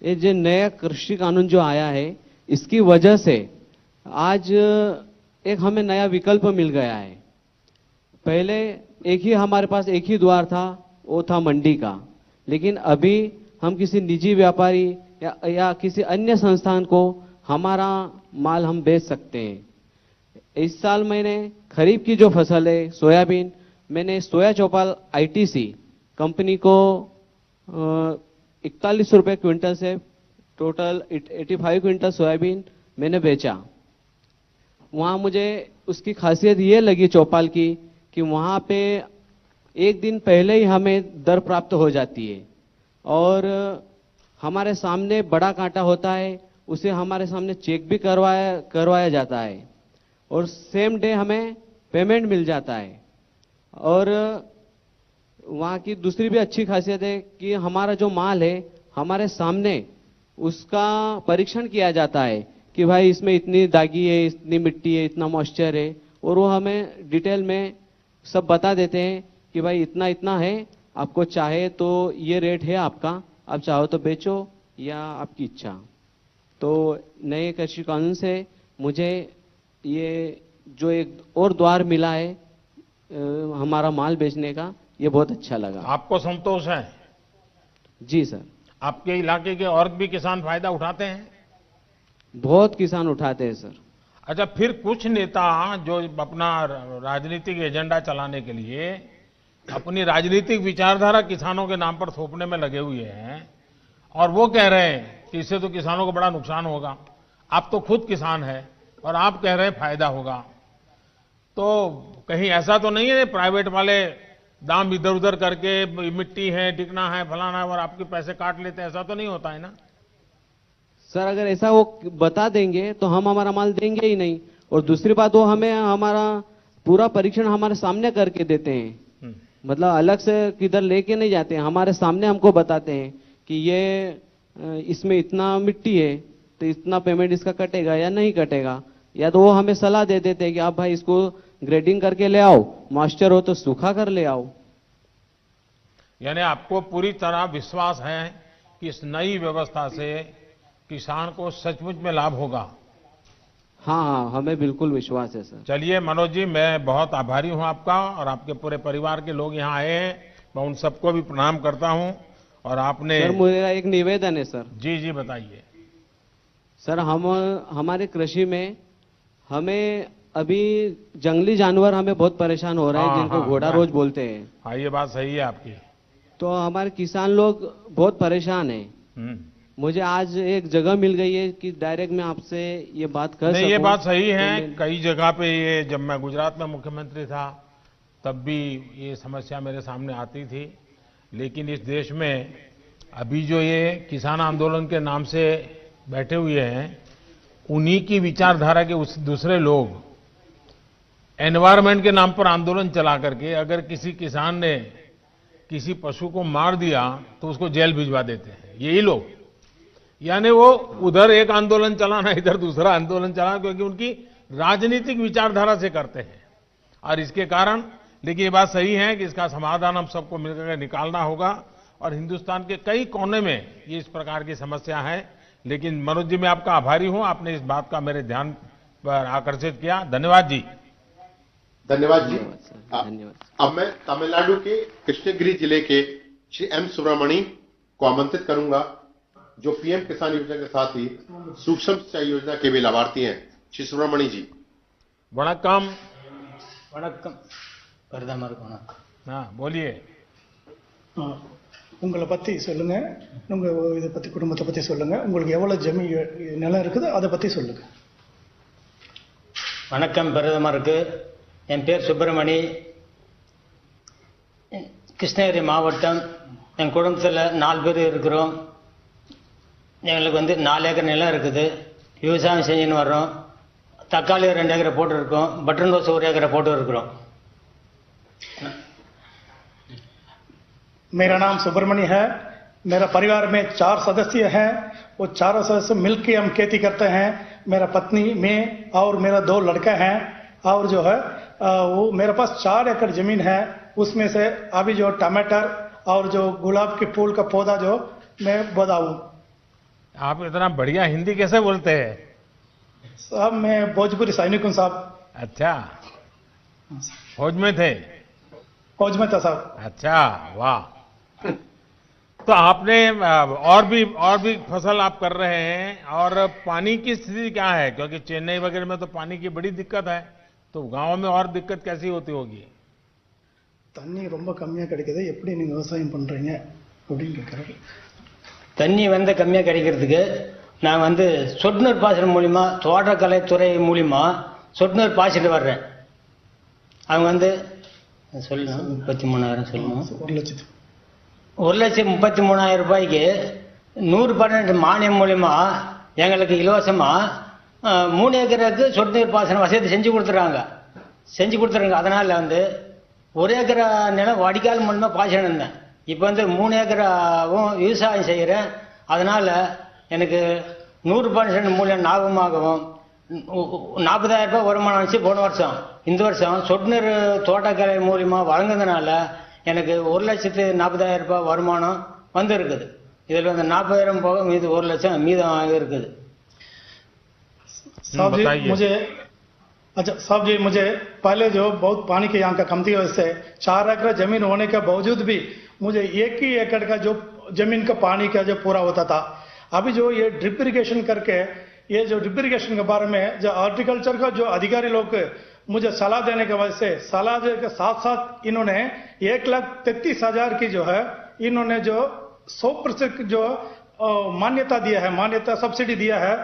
ये जो नया कृषि कानून जो आया है, इसकी वजह से आज एक हमें नया विकल्प मिल गया है। पहले हमारे पास एक ही द्वार था, वो था मंडी का। लेकिन अभी हम किसी निजी व्यापारी या किसी अन्य संस्थान को हमारा माल हम बेच सकते हैं। इस साल मैंने खरीफ की जो फसल है सोयाबीन, मैंने सोया चौपाल आईटीसी कंपनी को 41 रुपए क्विंटल से टोटल 85 क्विंटल सोयाबीन मैंने बेचा। वहाँ मुझे उसकी खासियत ये लगी चौपाल की कि वहाँ पे एक दिन पहले ही हमें दर प्राप्त हो जाती है और हमारे सामने बड़ा कांटा होता है, उसे हमारे सामने चेक भी करवाया जाता है और सेम डे हमें पेमेंट मिल जाता है। और वहाँ की दूसरी भी अच्छी खासियत है कि हमारा जो माल है हमारे सामने उसका परीक्षण किया जाता है कि भाई इसमें इतनी दागी है, इतनी मिट्टी है, इतना मॉइस्चर है, और वो हमें डिटेल में सब बता देते हैं कि भाई इतना इतना है, आपको चाहे तो ये रेट है आपका, आप चाहो तो बेचो या आपकी इच्छा। तो नए कृषि कानून से मुझे ये जो एक और द्वार मिला है हमारा माल बेचने का, ये बहुत अच्छा लगा। आपको संतोष है? जी सर। आपके इलाके के और भी किसान फायदा उठाते हैं? बहुत किसान उठाते हैं सर। अच्छा, फिर कुछ नेता जो अपना राजनीतिक एजेंडा चलाने के लिए अपनी राजनीतिक विचारधारा किसानों के नाम पर थोपने में लगे हुए हैं और वो कह रहे हैं कि इससे तो किसानों को बड़ा नुकसान होगा। आप तो खुद किसान हैं और आप कह रहे हैं फायदा होगा, तो कहीं ऐसा तो नहीं है प्राइवेट वाले दाम इधर उधर करके मिट्टी है, टिकना है, फलाना है और आपके पैसे काट लेते हैं? ऐसा तो नहीं होता है ना सर? अगर ऐसा वो बता देंगे तो हम हमारा माल देंगे ही नहीं, और दूसरी बात वो हमें हमारा पूरा परीक्षण हमारे सामने करके देते हैं, मतलब अलग से किधर लेके नहीं जाते हैं, हमारे सामने हमको बताते हैं कि ये इसमें इतना मिट्टी है तो इतना पेमेंट इसका कटेगा या नहीं कटेगा, या तो वो हमें सलाह दे देते हैं कि आप भाई इसको ग्रेडिंग करके ले आओ, मॉइस्चर हो तो सूखा कर ले आओ। यानी आपको पूरी तरह विश्वास है कि इस नई व्यवस्था से किसान को सचमुच में लाभ होगा? हाँ हाँ, हमें बिल्कुल विश्वास है सर। चलिए मनोज जी, मैं बहुत आभारी हूं आपका और आपके पूरे परिवार के लोग यहाँ आए हैं, मैं उन सबको भी प्रणाम करता हूं। और आपने सर मेरा एक निवेदन है सर। जी जी बताइए सर। हमारे कृषि में हमें अभी जंगली जानवर हमें बहुत परेशान हो रहे हैं, जिनको घोड़ा रोज बोलते हैं। हाँ, ये बात सही है आपकी। तो हमारे किसान लोग बहुत परेशान हैं। मुझे आज एक जगह मिल गई है कि डायरेक्ट मैं आपसे ये बात कर सकूं। ये बात सही है। कई जगह पे ये, जब मैं गुजरात में मुख्यमंत्री था तब भी ये समस्या मेरे सामने आती थी, लेकिन इस देश में अभी जो ये किसान आंदोलन के नाम से बैठे हुए हैं, उन्हीं की विचारधारा के उस दूसरे लोग एनवायरनमेंट के नाम पर आंदोलन चला करके अगर किसी किसान ने किसी पशु को मार दिया तो उसको जेल भिजवा देते हैं यही लोग। यानी वो उधर एक आंदोलन चलाना, इधर दूसरा आंदोलन चलाना, क्योंकि उनकी राजनीतिक विचारधारा से करते हैं। और इसके कारण, लेकिन ये बात सही है कि इसका समाधान हम सबको मिलकर निकालना होगा और हिंदुस्तान के कई कोने में ये इस प्रकार की समस्या है। लेकिन मनोज जी, मैं आपका आभारी हूं, आपने इस बात का मेरे ध्यान पर आकर्षित किया। धन्यवाद जी। धन्यवाद जी। अब मैं तमिलनाडु के कृष्णगिरी जिले के श्री एम सुब्रमणी को आमंत्रित करूंगा, जो पीएम किसान योजना के साथ ही सूक्ष्म सिंचाई योजना के भी लाभार्थी हैं। श्री सुब्रमणी जी। वणक्कम। वणक्कम பிரதமர் வணக்கம். हाँ बोलिए. உங்களை பத்தி சொல்லுங்க, உங்க இதை பத்தி, குடும்பத்தை பத்தி சொல்லுங்க, உங்களுக்கு எவ்வளவு ஜமீன் நிலம் இருக்குது அதை பத்தி சொல்லுங்க. வணக்கம் பிரதமருக்கு. என் பேர் சுப்பிரமணி, கிருஷ்ணகிரி மாவட்டம். என் குடும்பத்தில் 4 பேர் இருக்கிறோம். எங்களுக்கு 4 ஏக்கர் நிலம் இருக்குது. விவசாயம் செஞ்சுன்னு வர்றோம். தக்காளி 2 ஏக்கரை போட்டுருக்கோம். பட்டன் ரோஸ் 1 ஏக்கரை போட்டு இருக்கிறோம். मेरा नाम सुब्रमण्य है. मेरा परिवार में 4 सदस्य हैं. वो 4 सदस्य मिलकर हम खेती करते हैं. मेरा पत्नी, मैं और मेरा 2 लड़का हैं. और जो है वो मेरे पास 4 एकड़ जमीन है. उसमें से अभी जो टमाटर और जो गुलाब के फूल का पौधा जो मैं बताऊं. आप इतना बढ़िया हिंदी कैसे बोलते हैं? साहब मैं भोजपुरी सैनिक हूं साहब. अच्छा, फौज में थे? फौज में था साहब. अच्छा, वाह. तो आपने और भी फसल आप कर रहे हैं, और पानी की स्थिति क्या है? क्योंकि चेन्नई वगैरह में तो पानी की बड़ी दिक्कत है, तो गांव में और दिक्कत कैसी होती होगी? தண்ணி ரொம்ப கம்மியா கிடைக்குது, எப்படி நீங்க விவசாயம் பண்றீங்க அப்படின்னு கேக்குறாரு. தண்ணி கம்மியாக கிடைக்கிறதுக்கு நான் சொட்டு நீர் பாசனம் மூலிமா, தோட்டக்கலைத்துறை மூலிமா சொட்டு நீர் பாய்ச்சிட்டு வர்றேன். அவங்க சொல்லணும் 33,000 சொல்லணும். 1,33,000 ரூபாய்க்கு 100% மானியம் மூலிமா எங்களுக்கு இலவசமா 3 ஏக்கருக்கு சொட்டு நீர் பாசன வசதி செஞ்சு கொடுத்துறாங்க. அதனால 1 ஏக்கர் நிலம் வடிகால் மூலமா பாய்ச்சிட்டு இருந்தேன். இப்போ 3 ஏக்கராவும் விவசாயம் செய்கிறேன். அதனால எனக்கு 100% மூலியம் லாபமாகவும் 40,000 ரூபாய் வருமானம் வந்துச்சு போன வருஷம். இந்த வருஷம் சொட்டு நீர் தோட்டக்கலை மூலிமா வழங்குறதுனால எனக்கு 1,40,000 ரூபாய் வருமானம் இருக்குது. இதில் 40,000 போக மீது 1 லட்சம் மீதம் இருக்குது. साहब जी बताइए। साहब जी मुझे पहले जो बहुत पानी की यहाँ का कम थी, वजह से 4 एकड़ जमीन होने के बावजूद भी मुझे 1 ही एकड़ का जो जमीन का पानी का जो पूरा होता था। अभी जो ये ड्रिप इरिगेशन करके, ये जो ड्रिप इरिगेशन के बारे में जो हॉर्टिकल्चर का जो अधिकारी लोग मुझे सलाह देने की वजह से, सलाह देने के साथ साथ इन्होंने 1,33,000 की जो है इन्होंने जो 100% जो मान्यता दिया है, मान्यता सब्सिडी दिया है।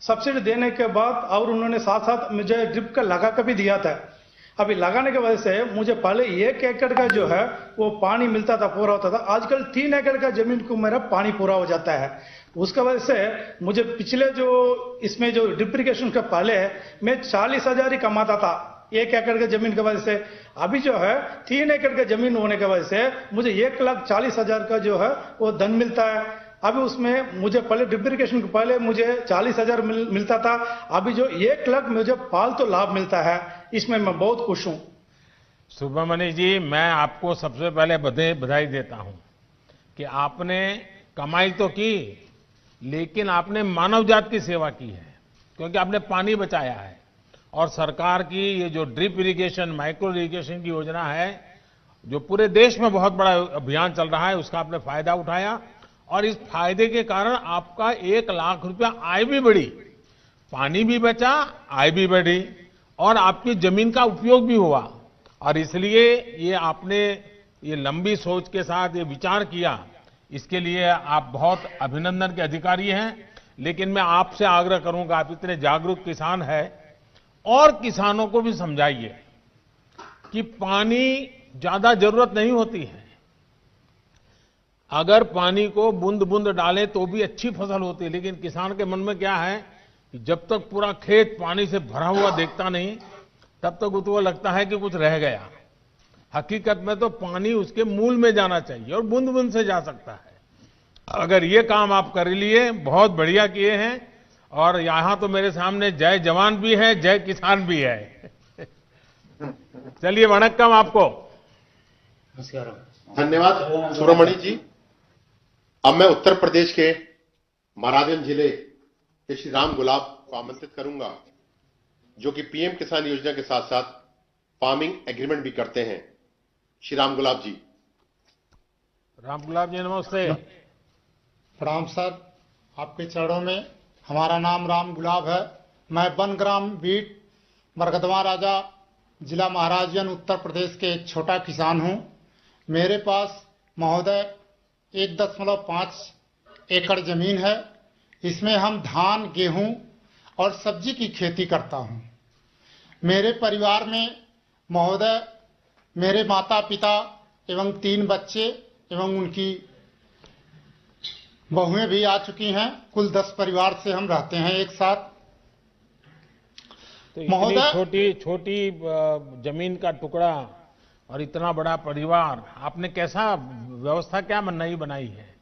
सब्सिडी देने के बाद और उन्होंने साथ साथ मुझे ड्रिप का लगा कर भी दिया था। अभी लगाने की वजह से मुझे पहले 1 एकड़ का जो है वो पानी मिलता था, पूरा होता था। आजकल 3 एकड़ का जमीन को मेरा पानी पूरा हो जाता है। उसका वजह से मुझे पिछले जो इसमें जो ड्रिप इरिगेशन का पहले मैं 40,000 ही कमाता था 1 एकड़ के जमीन की वजह से। अभी जो है 3 एकड़ के जमीन होने की वजह से मुझे 1,40,000 का जो है वो धन मिलता है। अभी उसमें मुझे पहले ड्रिप इरिगेशन के पहले मुझे 40,000 मिलता था, अभी जो 1 लाख मुझे फालतू लाभ मिलता है, इसमें मैं बहुत खुश हूं। सुब्रमण्य जी, मैं आपको सबसे पहले बधाई देता हूं कि आपने कमाई तो की, लेकिन आपने मानव जात की सेवा की है, क्योंकि आपने पानी बचाया है। और सरकार की ये जो ड्रिप इरिगेशन, माइक्रो इरिगेशन की योजना है, जो पूरे देश में बहुत बड़ा अभियान चल रहा है, उसका आपने फायदा उठाया और इस फायदे के कारण आपका 1 लाख रुपया आय भी बढ़ी, पानी भी बचा, आय भी बढ़ी और आपकी जमीन का उपयोग भी हुआ। और इसलिए ये आपने ये लंबी सोच के साथ ये विचार किया, इसके लिए आप बहुत अभिनंदन के अधिकारी हैं। लेकिन मैं आपसे आग्रह करूंगा, आप इतने जागरूक किसान हैं, और किसानों को भी समझाइए कि पानी ज्यादा जरूरत नहीं होती है। अगर पानी को बूंद बूंद डालें तो भी अच्छी फसल होती है, लेकिन किसान के मन में क्या है कि जब तक पूरा खेत पानी से भरा हुआ देखता नहीं, तब तक उसको लगता है कि कुछ रह गया। हकीकत में तो पानी उसके मूल में जाना चाहिए और बूंद बूंद से जा सकता है। अगर ये काम आप कर लिए, बहुत बढ़िया किए हैं। और यहां तो मेरे सामने जय जवान भी है, जय किसान भी है। चलिए, वणक्कम आपको। धन्यवाद सुब्रमण्य जी। अब मैं उत्तर प्रदेश के महाराजगंज जिले के श्री राम गुलाब को आमंत्रित करूंगा, जो कि पीएम किसान योजना के साथ साथ फार्मिंग एग्रीमेंट भी करते हैं। श्री राम गुलाब जी। राम गुलाब जी, नमस्ते। प्रणाम सर, आपके चरणों में। हमारा नाम राम गुलाब है। मैं बनग्राम बीट मरकदमा राजा जिला महाराजगंज उत्तर प्रदेश के एक छोटा किसान हूं। मेरे पास महोदय 1.5 एकड़ जमीन है। इसमें हम धान, गेहूं और सब्जी की खेती करता हूं। मेरे परिवार में महोदय मेरे माता पिता एवं 3 बच्चे एवं उनकी बहुएं भी आ चुकी हैं। कुल 10 परिवार से हम रहते हैं एक साथ। तो इतनी छोटी जमीन का टुकड़ा और इतना बड़ा परिवार, आपने कैसा व्यवस्था क्या नई बनाई है?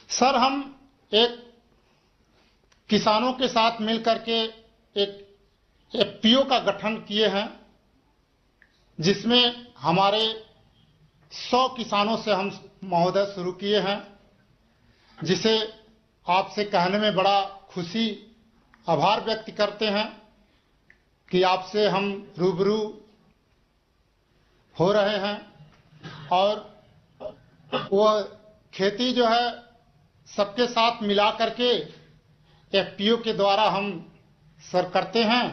सर, हम एक किसानों के साथ मिलकर के एक एफपीओ का गठन किए हैं, जिसमें हमारे 100 किसानों से हम महोदय शुरू किए हैं, जिसे आपसे कहने में बड़ा खुशी, आभार व्यक्त करते हैं कि आपसे हम रूबरू हो रहे हैं। और वो खेती जो है सबके साथ मिला करके एफपीओ के द्वारा हम सर करते हैं।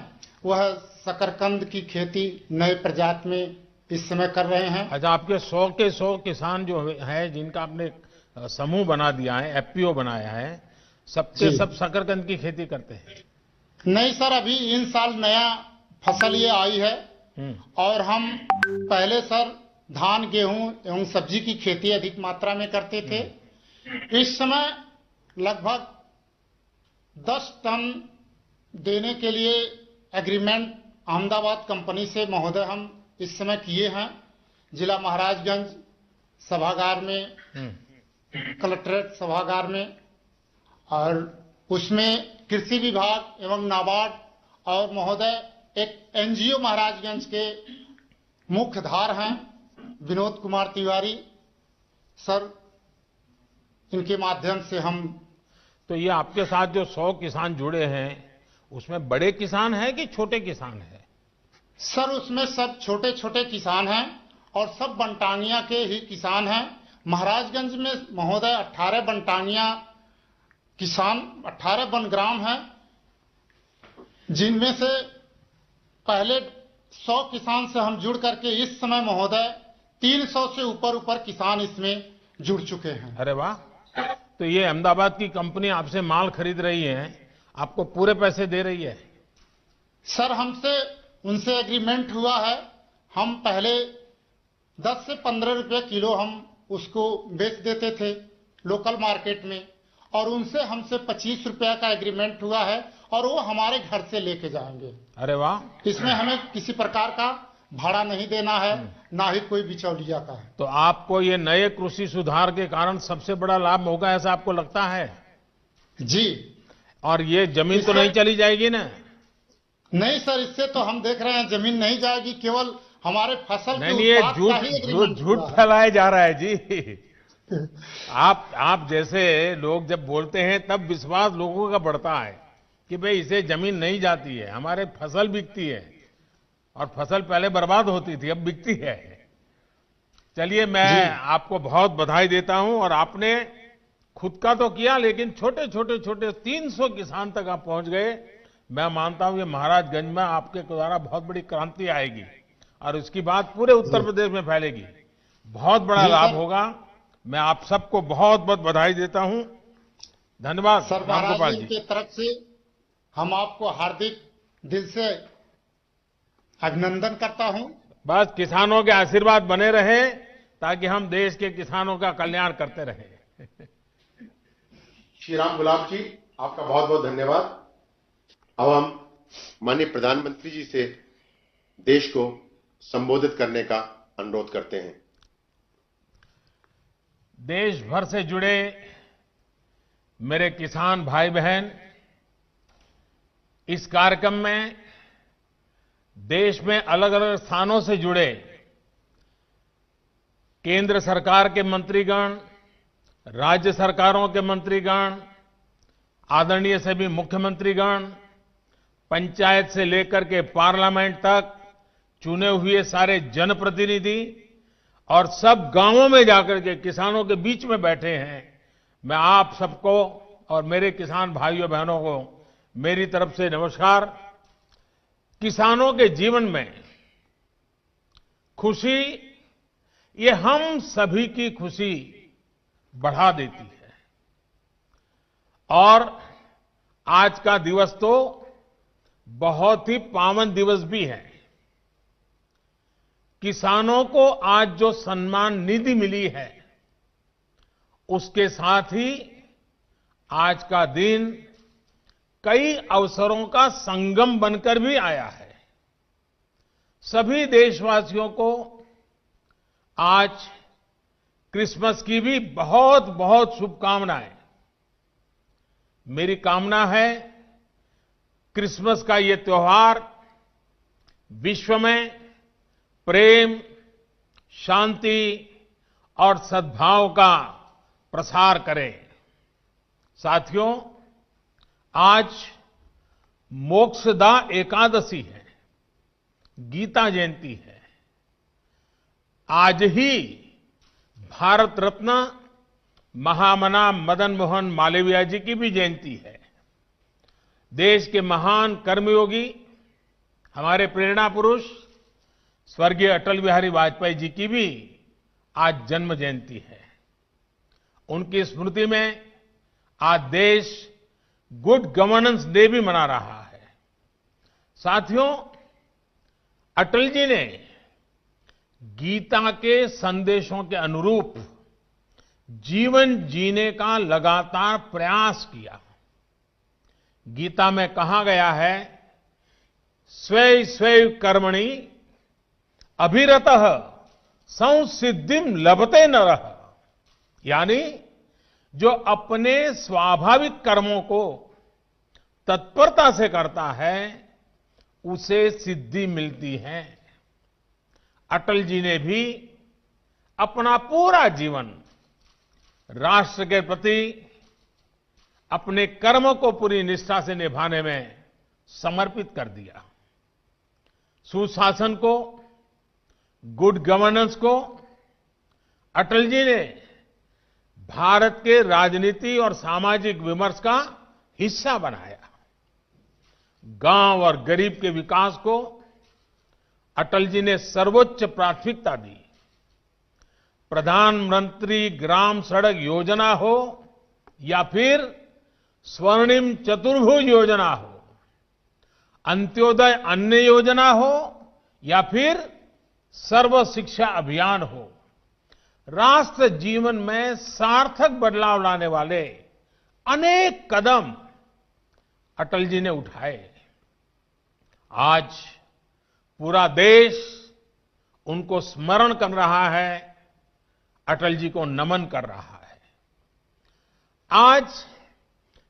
वह शकरकंद की खेती नए प्रजाति में इस समय कर रहे हैं। अच्छा, आपके 100 के 100 किसान जो है, जिनका आपने समूह बना दिया है, एफपीओ बनाया है, सबके सब शकरकंद की खेती करते हैं? नहीं सर, अभी इन साल नया फसल ये आई है और हम पहले सर धान, गेहूं एवं सब्जी की खेती अधिक मात्रा में करते थे। इस समय लगभग 10 टन देने के लिए एग्रीमेंट अहमदाबाद कंपनी से महोदय हम इस समय किए हैं। जिला महाराजगंज सभागार में, कलेक्ट्रेट सभागार में, और उसमें कृषि विभाग एवं नाबार्ड और महोदय एक एनजीओ महाराजगंज के मुख्यधार हैं विनोद कुमार तिवारी सर, इनके माध्यम से हम। तो ये आपके साथ जो 100 किसान जुड़े हैं, उसमें बड़े किसान हैं कि छोटे किसान हैं? सर उसमें सब छोटे छोटे किसान हैं और सब बनटांगिया के ही किसान हैं। महाराजगंज में महोदय 18 बनटांगिया किसान 18 बनग्राम हैं, जिनमें से पहले 100 किसान से हम जुड़ करके इस समय महोदय 300 से ऊपर किसान इसमें जुड़ चुके हैं। अरे वाह! तो ये अहमदाबाद की कंपनी आपसे माल खरीद रही है, आपको पूरे पैसे दे रही है? सर हमसे उनसे एग्रीमेंट हुआ है, हम पहले 10 से 15 रुपए किलो हम उसको बेच देते थे लोकल मार्केट में, और उनसे हमसे 25 रुपया का एग्रीमेंट हुआ है और वो हमारे घर से लेके जाएंगे। अरे वाह! इसमें हमें किसी प्रकार का भाड़ा नहीं देना है, ना ही कोई बिचौलिया का है। तो आपको ये नए कृषि सुधार के कारण सबसे बड़ा लाभ होगा, ऐसा आपको लगता है? जी। और ये जमीन तो नहीं चली जाएगी ना? नहीं सर, इससे तो हम देख रहे हैं जमीन नहीं जाएगी, केवल हमारे फसल नहीं, के ये उत्पाद का ही एग्रीमेंट झूठ हुआ है। फैलाया जा रहा है जी। आप जैसे लोग जब बोलते हैं तब विश्वास लोगों का बढ़ता है कि भाई इसे जमीन नहीं जाती है, हमारे फसल बिकती है, और फसल पहले बर्बाद होती थी, अब बिकती है। चलिए, मैं आपको बहुत बधाई देता हूं, और आपने खुद का तो किया, लेकिन छोटे 300 किसान तक आप पहुंच गए। मैं मानता हूं ये महाराजगंज में आपके द्वारा बहुत बड़ी क्रांति आएगी और उसकी बात पूरे उत्तर प्रदेश में फैलेगी, बहुत बड़ा लाभ होगा। मैं आप सबको बहुत बहुत बधाई देता हूं। धन्यवाद सर, रामगोपाल जी की तरफ से हम आपको हार्दिक दिल से अभिनंदन करता हूं। बस किसानों के आशीर्वाद बने रहे ताकि हम देश के किसानों का कल्याण करते रहें। श्री राम गुलाब जी, आपका बहुत बहुत धन्यवाद। अब हम माननीय प्रधानमंत्री जी से देश को संबोधित करने का अनुरोध करते हैं। देश भर से जुड़े मेरे किसान भाई बहन, इस कार्यक्रम में देश में अलग अलग स्थानों से जुड़े केंद्र सरकार के मंत्रीगण, राज्य सरकारों के मंत्रीगण, आदरणीय सभी मुख्यमंत्रीगण, पंचायत से लेकर के पार्लियामेंट तक चुने हुए सारे जनप्रतिनिधि, और सब गांवों में जाकर के किसानों के बीच में बैठे हैं। मैं आप सबको और मेरे किसान भाइयों बहनों को मेरी तरफ से नमस्कार। किसानों के जीवन में खुशी, ये हम सभी की खुशी बढ़ा देती है। और आज का दिवस तो बहुत ही पावन दिवस भी है। किसानों को आज जो सम्मान निधि मिली है, उसके साथ ही आज का दिन कई अवसरों का संगम बनकर भी आया है। सभी देशवासियों को आज क्रिसमस की भी बहुत बहुत शुभकामनाएं। मेरी कामना है क्रिसमस का ये त्योहार विश्व में प्रेम, शांति और सद्भाव का प्रसार करे। साथियों, आज मोक्षदा एकादशी है, गीता जयंती है। आज ही भारत रत्न महामना मदन मोहन मालवीय जी की भी जयंती है। देश के महान कर्मयोगी, हमारे प्रेरणा पुरुष स्वर्गीय अटल बिहारी वाजपेयी जी की भी आज जन्म जयंती है। उनकी स्मृति में आज देश गुड गवर्नेंस डे भी मना रहा है। साथियों, अटल जी ने गीता के संदेशों के अनुरूप जीवन जीने का लगातार प्रयास किया। गीता में कहा गया है, स्वे स्वे कर्मणि अभिरतः संसिद्धिम लभते नरः, यानी जो अपने स्वाभाविक कर्मों को तत्परता से करता है उसे सिद्धि मिलती है। अटल जी ने भी अपना पूरा जीवन राष्ट्र के प्रति अपने कर्म को पूरी निष्ठा से निभाने में समर्पित कर दिया। सुशासन को, गुड गवर्नेंस को अटल जी ने भारत के राजनीति और सामाजिक विमर्श का हिस्सा बनाया। गांव और गरीब के विकास को अटल जी ने सर्वोच्च प्राथमिकता दी। प्रधानमंत्री ग्राम सड़क योजना हो या फिर स्वर्णिम चतुर्भुज योजना हो, अंत्योदय अन्न योजना हो या फिर सर्व शिक्षा अभियान हो, राष्ट्र जीवन में सार्थक बदलाव लाने वाले अनेक कदम अटल जी ने उठाए। आज पूरा देश उनको स्मरण कर रहा है, अटल जी को नमन कर रहा है। आज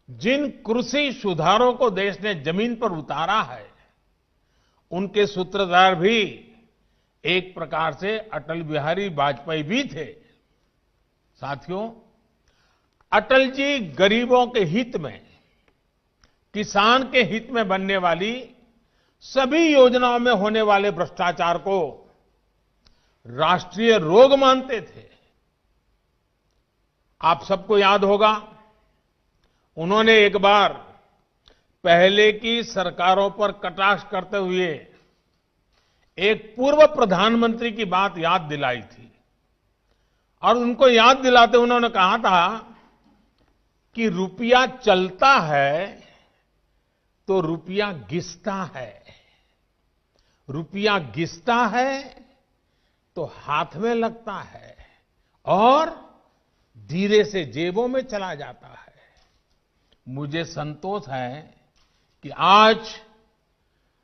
जिन कृषि सुधारों को देश ने जमीन पर उतारा है, उनके सूत्रधार भी एक प्रकार से अटल बिहारी वाजपेयी भी थे। साथियों, अटल जी गरीबों के हित में, किसान के हित में बनने वाली सभी योजनाओं में होने वाले भ्रष्टाचार को राष्ट्रीय रोग मानते थे। आप सबको याद होगा, उन्होंने एक बार पहले की सरकारों पर कटाक्ष करते हुए एक पूर्व प्रधानमंत्री की बात याद दिलाई थी और उनको याद दिलाते उन्होंने कहा था कि रुपया चलता है तो रुपया घिसता है, रुपया घिसता है तो हाथ में लगता है और धीरे से जेबों में चला जाता है। मुझे संतोष है कि आज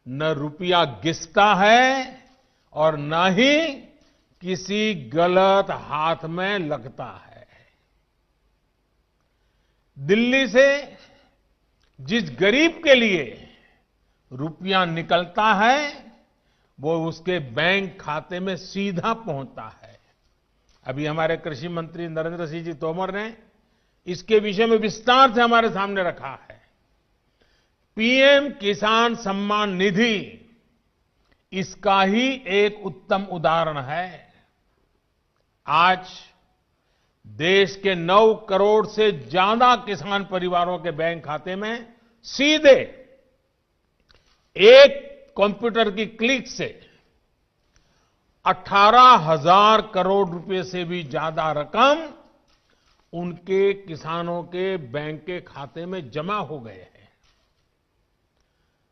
न रुपया घिसता है और न ही किसी गलत हाथ में लगता है। दिल्ली से जिस गरीब के लिए रुपया निकलता है वो उसके बैंक खाते में सीधा पहुंचता है। अभी हमारे कृषि मंत्री नरेंद्र सिंह जी तोमर ने इसके विषय में विस्तार से हमारे सामने रखा है। पीएम किसान सम्मान निधि इसका ही एक उत्तम उदाहरण है। आज देश के 9 करोड़ से ज्यादा किसान परिवारों के बैंक खाते में सीधे एक कंप्यूटर की क्लिक से 18,000 करोड़ रुपए से भी ज्यादा रकम उनके किसानों के बैंक के खाते में जमा हो गए हैं।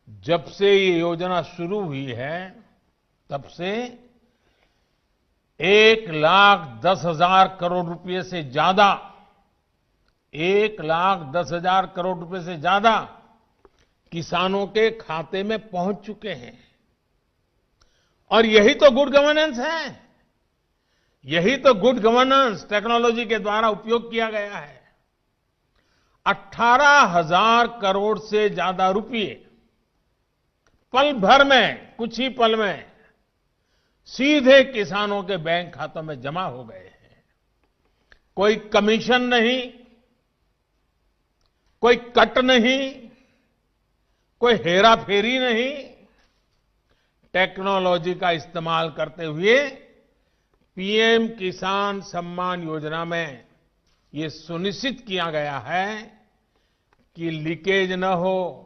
जब से ये योजना शुरू हुई है तब से 1,10,000 करोड़ रुपए से ज्यादा 1,10,000 करोड़ रुपए से ज्यादा किसानों के खाते में पहुंच चुके हैं। और यही तो गुड गवर्नेंस है, यही तो गुड गवर्नेंस टेक्नोलॉजी के द्वारा उपयोग किया गया है। 18,000 करोड़ से ज्यादा रुपए पल भर में, कुछ ही पल में सीधे किसानों के बैंक खातों में जमा हो गए हैं। कोई कमीशन नहीं, कोई कट नहीं, कोई हेराफेरी नहीं। टेक्नोलॉजी का इस्तेमाल करते हुए पीएम किसान सम्मान योजना में ये सुनिश्चित किया गया है कि लीकेज न हो।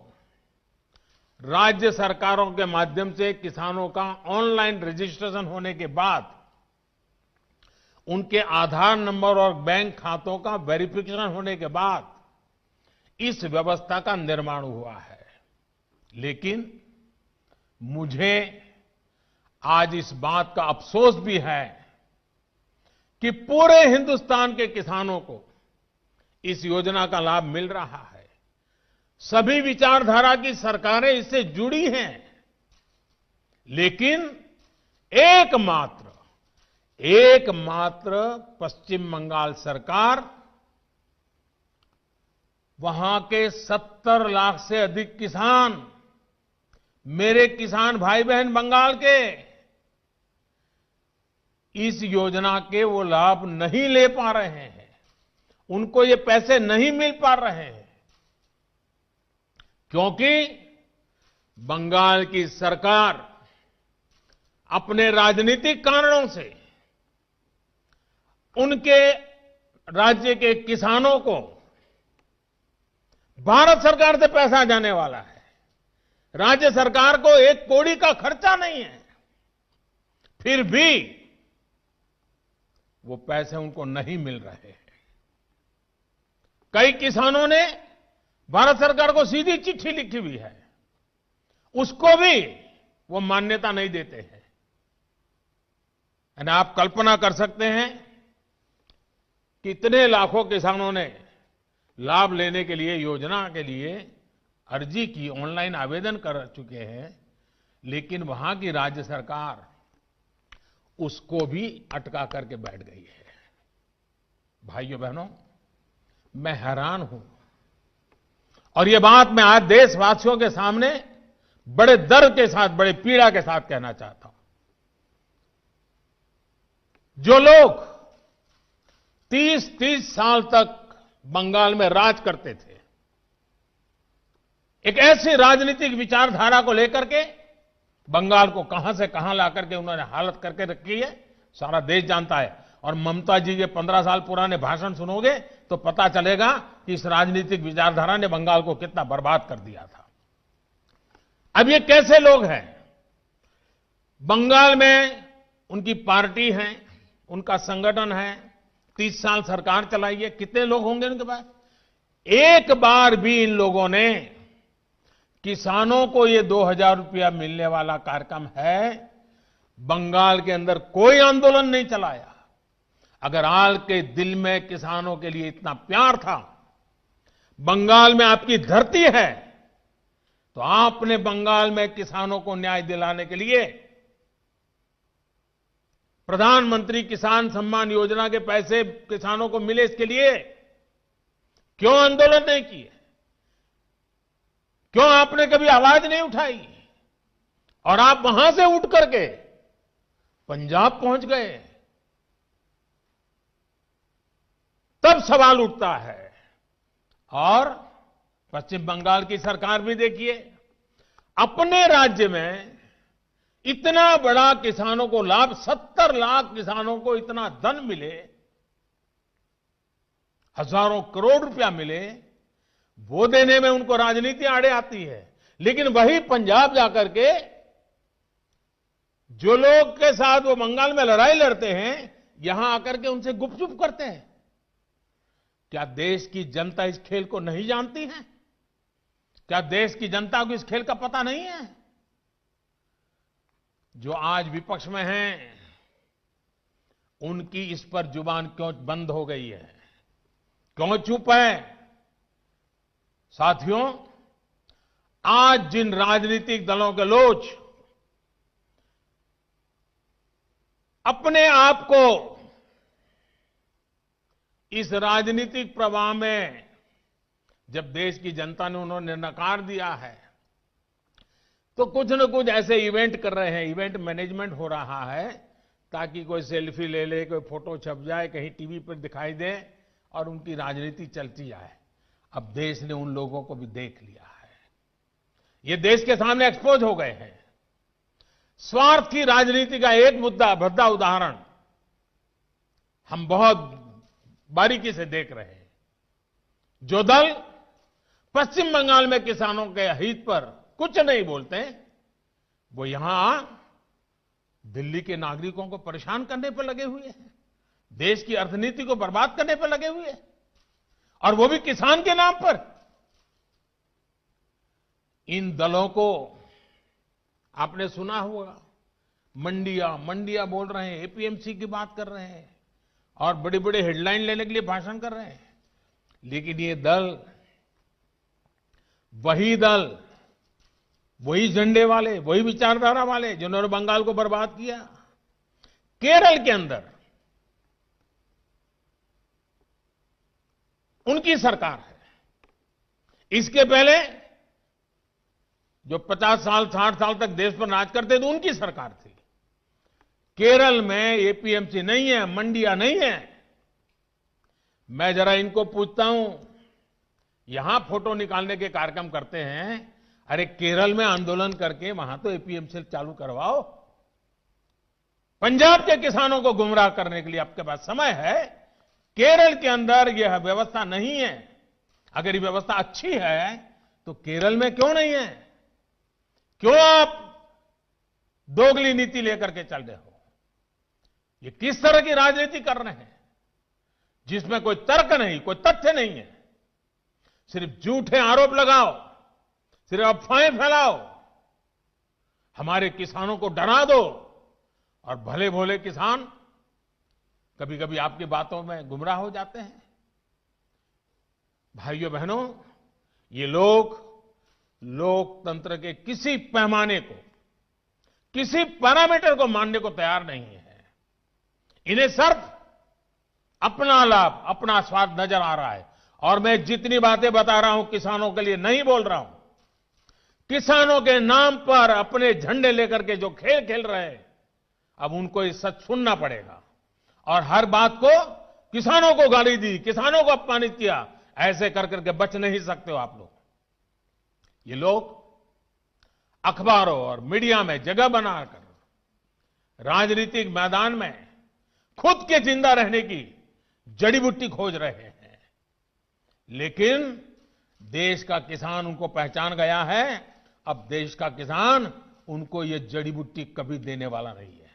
राज्य सरकारों के माध्यम से किसानों का ऑनलाइन रजिस्ट्रेशन होने के बाद उनके आधार नंबर और बैंक खातों का वेरिफिकेशन होने के बाद इस व्यवस्था का निर्माण हुआ है। लेकिन मुझे आज इस बात का अफसोस भी है कि पूरे हिंदुस्तान के किसानों को इस योजना का लाभ मिल रहा है। सभी विचारधारा की सरकारें इससे जुड़ी हैं, लेकिन एकमात्र पश्चिम बंगाल सरकार, वहां के 70 लाख से अधिक किसान, मेरे किसान भाई बहन बंगाल के, इस योजना के वो लाभ नहीं ले पा रहे हैं, उनको ये पैसे नहीं मिल पा रहे हैं, क्योंकि बंगाल की सरकार अपने राजनीतिक कारणों से उनके राज्य के किसानों को भारत सरकार से पैसा जाने वाला है। राज्य सरकार को एक कौड़ी का खर्चा नहीं है, फिर भी वो पैसे उनको नहीं मिल रहे हैं। कई किसानों ने भारत सरकार को सीधी चिट्ठी लिखी हुई है, उसको भी वो मान्यता नहीं देते हैं। और आप कल्पना कर सकते हैं कितने लाखों किसानों ने लाभ लेने के लिए, योजना के लिए अर्जी की, ऑनलाइन आवेदन कर चुके हैं, लेकिन वहां की राज्य सरकार उसको भी अटका करके बैठ गई है। भाइयों बहनों, मैं हैरान हूं और ये बात मैं आज देशवासियों के सामने बड़े दर्द के साथ, बड़े पीड़ा के साथ कहना चाहता हूं। जो लोग 30-30 साल तक बंगाल में राज करते थे, एक ऐसी राजनीतिक विचारधारा को लेकर के बंगाल को कहां से कहां लाकर के उन्होंने हालत करके रखी है, सारा देश जानता है। और ममता जी के 15 साल पुराने भाषण सुनोगे तो पता चलेगा कि इस राजनीतिक विचारधारा ने बंगाल को कितना बर्बाद कर दिया था। अब ये कैसे लोग हैं? बंगाल में उनकी पार्टी है, उनका संगठन है, 30 साल सरकार चलाई है, कितने लोग होंगे उनके पास? एक बार भी इन लोगों ने किसानों को ये 2000 रुपया मिलने वाला कार्यक्रम है, बंगाल के अंदर कोई आंदोलन नहीं चलाया। अगर आपके दिल में किसानों के लिए इतना प्यार था, बंगाल में आपकी धरती है, तो आपने बंगाल में किसानों को न्याय दिलाने के लिए प्रधानमंत्री किसान सम्मान योजना के पैसे किसानों को मिले, इसके लिए क्यों आंदोलन नहीं किए? क्यों आपने कभी आवाज नहीं उठाई? और आप वहां से उठ करके पंजाब पहुंच गए, तब सवाल उठता है। और पश्चिम बंगाल की सरकार भी देखिए, अपने राज्य में इतना बड़ा किसानों को लाभ, 70 लाख किसानों को इतना धन मिले, हजारों करोड़ रुपया मिले, वो देने में उनको राजनीति आड़े आती है। लेकिन वही पंजाब जाकर के जो लोग के साथ वो बंगाल में लड़ाई लड़ते हैं, यहां आकर के उनसे गुपचुप करते हैं। क्या देश की जनता इस खेल को नहीं जानती है? क्या देश की जनता को इस खेल का पता नहीं है? जो आज विपक्ष में हैं, उनकी इस पर जुबान क्यों बंद हो गई है? क्यों चुप है? साथियों, आज जिन राजनीतिक दलों के लोग अपने आप को इस राजनीतिक प्रवाह में, जब देश की जनता ने उन्होंने नकार दिया है, तो कुछ न कुछ ऐसे इवेंट कर रहे हैं, इवेंट मैनेजमेंट हो रहा है, ताकि कोई सेल्फी ले ले, कोई फोटो छप जाए, कहीं टीवी पर दिखाई दे और उनकी राजनीति चलती जाए। अब देश ने उन लोगों को भी देख लिया है, ये देश के सामने एक्सपोज हो गए हैं। स्वार्थ की राजनीति का एक भद्दा उदाहरण हम बहुत बारीकी से देख रहे हैं। जो दल पश्चिम बंगाल में किसानों के हित पर कुछ नहीं बोलते, वो यहां दिल्ली के नागरिकों को परेशान करने पर लगे हुए हैं, देश की अर्थनीति को बर्बाद करने पर लगे हुए हैं, और वो भी किसान के नाम पर। इन दलों को आपने सुना होगा, मंडिया बोल रहे हैं, एपीएमसी की बात कर रहे हैं और बड़े बड़े हेडलाइन लेने के लिए भाषण कर रहे हैं। लेकिन ये दल, वही झंडे वाले, वही विचारधारा वाले जिन्होंने बंगाल को बर्बाद किया। केरल के अंदर उनकी सरकार है। इसके पहले जो 50 साल 60 साल तक देश पर राज करते थे, उनकी सरकार थी। केरल में एपीएमसी नहीं है, मंडियां नहीं है। मैं जरा इनको पूछता हूं, यहां फोटो निकालने के कार्यक्रम करते हैं, अरे केरल में आंदोलन करके वहां तो एपीएमसी चालू करवाओ। पंजाब के किसानों को गुमराह करने के लिए आपके पास समय है। केरल के अंदर यह व्यवस्था नहीं है। अगर ये व्यवस्था अच्छी है तो केरल में क्यों नहीं है? क्यों आप दोगली नीति लेकर के चल रहे हो? ये किस तरह की राजनीति कर रहे हैं जिसमें कोई तर्क नहीं, कोई तथ्य नहीं है? सिर्फ झूठे आरोप लगाओ, सिर्फ अफवाहें फैलाओ, हमारे किसानों को डरा दो और भले भोले किसान कभी कभी आपकी बातों में गुमराह हो जाते हैं। भाइयों बहनों, ये लोग लोकतंत्र के किसी पैमाने को, किसी पैरामीटर को मानने को तैयार नहीं है। इन्हें सिर्फ अपना लाभ, अपना स्वार्थ नजर आ रहा है। और मैं जितनी बातें बता रहा हूं किसानों के लिए नहीं बोल रहा हूं। किसानों के नाम पर अपने झंडे लेकर के जो खेल खेल रहे हैं, अब उनको ये सच सुनना पड़ेगा। और हर बात को किसानों को गाली दी, किसानों को अपमानित किया, ऐसे कर करके बच नहीं सकते हो आप लोग। ये लोग अखबारों और मीडिया में जगह बनाकर राजनीतिक मैदान में खुद के जिंदा रहने की जड़ी बूटी खोज रहे हैं। लेकिन देश का किसान उनको पहचान गया है। अब देश का किसान उनको ये जड़ी बूटी कभी देने वाला नहीं है।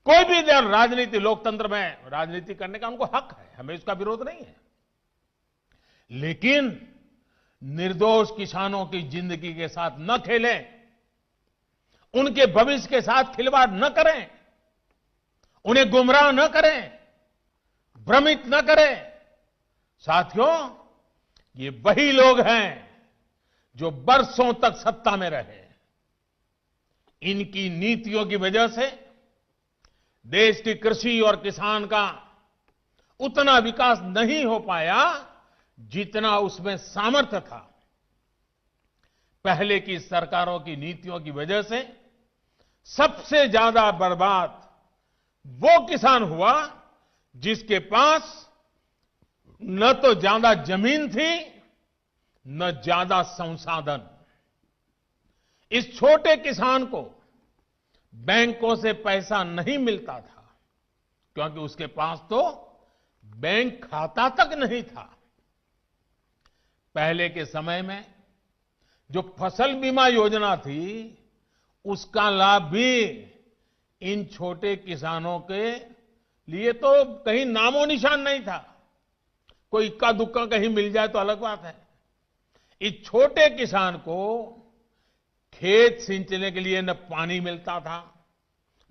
कोई भी राजनीति, लोकतंत्र में राजनीति करने का उनको हक है, हमें इसका विरोध नहीं है। लेकिन निर्दोष किसानों की जिंदगी के साथ न खेलें, उनके भविष्य के साथ खिलवाड़ न करें, उन्हें गुमराह न करें, भ्रमित न करें। साथियों, ये वही लोग हैं जो बरसों तक सत्ता में रहे। इनकी नीतियों की वजह से देश की कृषि और किसान का उतना विकास नहीं हो पाया जितना उसमें सामर्थ्य था। पहले की सरकारों की नीतियों की वजह से सबसे ज्यादा बर्बाद वो किसान हुआ जिसके पास न तो ज्यादा जमीन थी, न ज्यादा संसाधन। इस छोटे किसान को बैंकों से पैसा नहीं मिलता था क्योंकि उसके पास तो बैंक खाता तक नहीं था। पहले के समय में जो फसल बीमा योजना थी, उसका लाभ भी इन छोटे किसानों के लिए तो कहीं नामो निशान नहीं था। कोई इक्का दुक्का कहीं मिल जाए तो अलग बात है। इस छोटे किसान को खेत सिंचने के लिए न पानी मिलता था,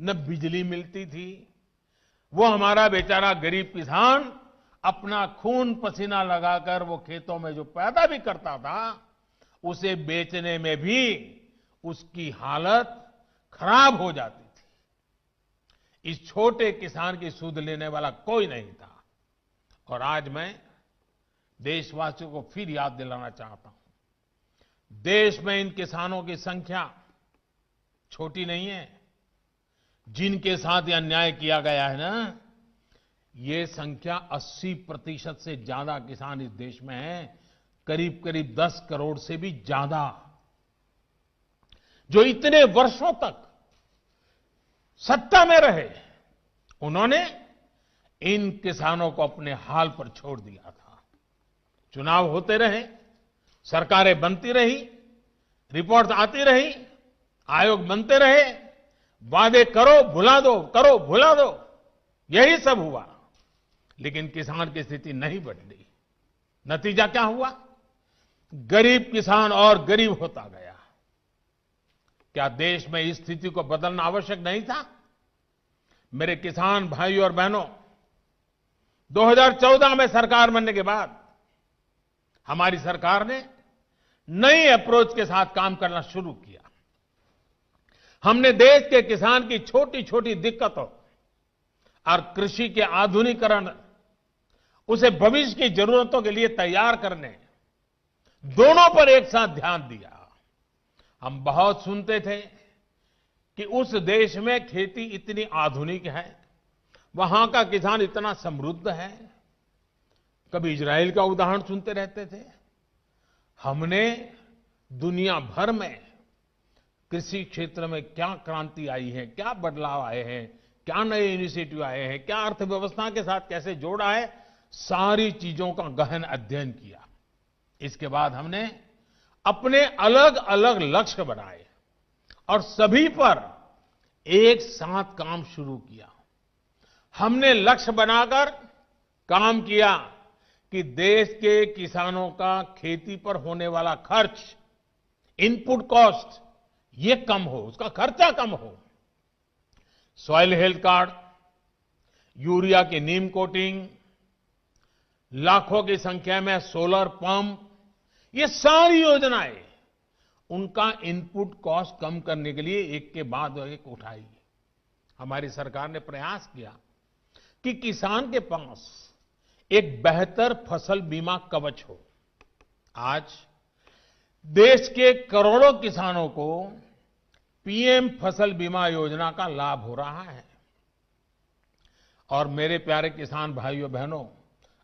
न बिजली मिलती थी। वो हमारा बेचारा गरीब किसान अपना खून पसीना लगाकर वो खेतों में जो पैदा भी करता था, उसे बेचने में भी उसकी हालत खराब हो जाती थी। इस छोटे किसान की सुध लेने वाला कोई नहीं था। और आज मैं देशवासियों को फिर याद दिलाना चाहता हूं, देश में इन किसानों की संख्या छोटी नहीं है। जिनके साथ यह अन्याय किया गया है ना, ये संख्या 80% से ज्यादा किसान इस देश में हैं। करीब करीब 10 करोड़ से भी ज्यादा, जो इतने वर्षों तक सत्ता में रहे, उन्होंने इन किसानों को अपने हाल पर छोड़ दिया था। चुनाव होते रहे, सरकारें बनती रही, रिपोर्ट आती रही, आयोग बनते रहे, वादे करो भुला दो, करो भुला दो, यही सब हुआ। लेकिन किसान की स्थिति नहीं बदली। नतीजा क्या हुआ? गरीब किसान और गरीब होता गया। क्या देश में इस स्थिति को बदलना आवश्यक नहीं था? मेरे किसान भाइयों और बहनों, 2014 में सरकार बनने के बाद हमारी सरकार ने नई अप्रोच के साथ काम करना शुरू किया। हमने देश के किसान की छोटी छोटी दिक्कतों और कृषि के आधुनिकीकरण, उसे भविष्य की जरूरतों के लिए तैयार करने, दोनों पर एक साथ ध्यान दिया। हम बहुत सुनते थे कि उस देश में खेती इतनी आधुनिक है, वहां का किसान इतना समृद्ध है। कभी इजराइल का उदाहरण सुनते रहते थे। हमने दुनिया भर में कृषि क्षेत्र में क्या क्रांति आई है, क्या बदलाव आए हैं, क्या नए इनिशिएटिव आए हैं, क्या अर्थव्यवस्था के साथ कैसे जोड़ा है, सारी चीजों का गहन अध्ययन किया। इसके बाद हमने अपने अलग अलग लक्ष्य बनाए और सभी पर एक साथ काम शुरू किया। हमने लक्ष्य बनाकर काम किया कि देश के किसानों का खेती पर होने वाला खर्च, इनपुट कॉस्ट, ये कम हो, उसका खर्चा कम हो। सॉइल हेल्थ कार्ड, यूरिया की नीम कोटिंग, लाखों की संख्या में सोलर पंप, ये सारी योजनाएं उनका इनपुट कॉस्ट कम करने के लिए एक के बाद एक उठाई। हमारी सरकार ने प्रयास किया कि किसान के पास एक बेहतर फसल बीमा कवच हो। आज देश के करोड़ों किसानों को पीएम फसल बीमा योजना का लाभ हो रहा है। और मेरे प्यारे किसान भाइयों बहनों,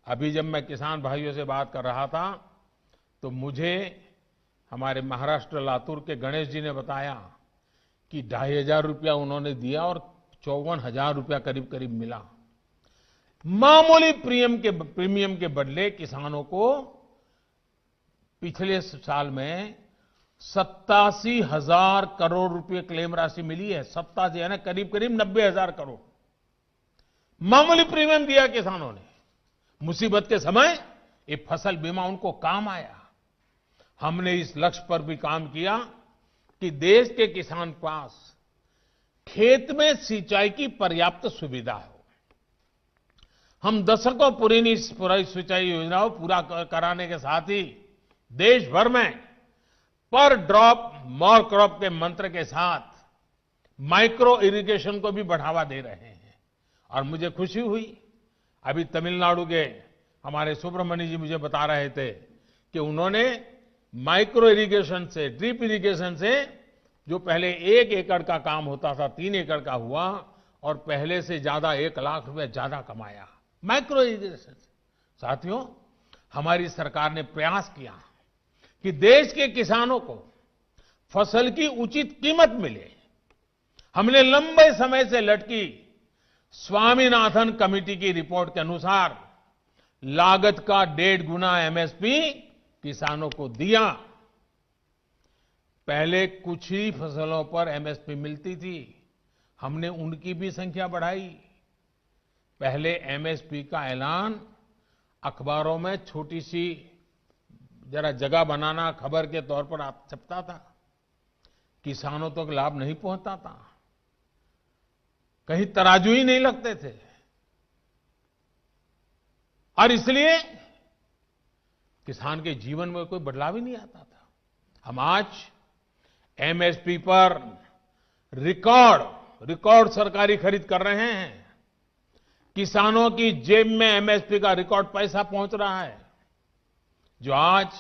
अभी जब मैं किसान भाइयों से बात कर रहा था तो मुझे हमारे महाराष्ट्र लातूर के गणेश जी ने बताया कि 2,500 रुपया उन्होंने दिया और 54,000 रुपया करीब करीब मिला। मामूली प्रीमियम के बदले किसानों को पिछले साल में 87,000 करोड़ रुपए क्लेम राशि मिली है। 87 यानी करीब करीब 90,000 करोड़ मामूली प्रीमियम दिया किसानों ने। मुसीबत के समय ये फसल बीमा उनको काम आया। हमने इस लक्ष्य पर भी काम किया कि देश के किसान पास खेत में सिंचाई की पर्याप्त सुविधा हो। हम दशकों पुरानी सिंचाई योजनाओं पूरा कराने के साथ ही देश भर में पर ड्रॉप मोर क्रॉप के मंत्र के साथ माइक्रो इरिगेशन को भी बढ़ावा दे रहे हैं। और मुझे खुशी हुई, अभी तमिलनाडु के हमारे सुब्रमण्य जी मुझे बता रहे थे कि उन्होंने माइक्रो इरिगेशन से, ड्रिप इरिगेशन से, जो पहले 1 एकड़ का काम होता था 3 एकड़ का हुआ और पहले से ज्यादा 1 लाख रुपए ज्यादा कमाया माइक्रो इरिगेशन से। साथियों, हमारी सरकार ने प्रयास किया कि देश के किसानों को फसल की उचित कीमत मिले। हमने लंबे समय से लटकी स्वामीनाथन कमेटी की रिपोर्ट के अनुसार लागत का 1.5 गुना एमएसपी किसानों को दिया। पहले कुछ ही फसलों पर एमएसपी मिलती थी, हमने उनकी भी संख्या बढ़ाई। पहले एमएसपी का ऐलान अखबारों में छोटी सी जरा जगह बनाना खबर के तौर पर छपता था, किसानों तक लाभ नहीं पहुंचता था, कहीं तराजू ही नहीं लगते थे। और इसलिए किसान के जीवन में कोई बदलाव ही नहीं आता था। हम आज एमएसपी पर रिकॉर्ड सरकारी खरीद कर रहे हैं। किसानों की जेब में एमएसपी का रिकॉर्ड पैसा पहुंच रहा है। जो आज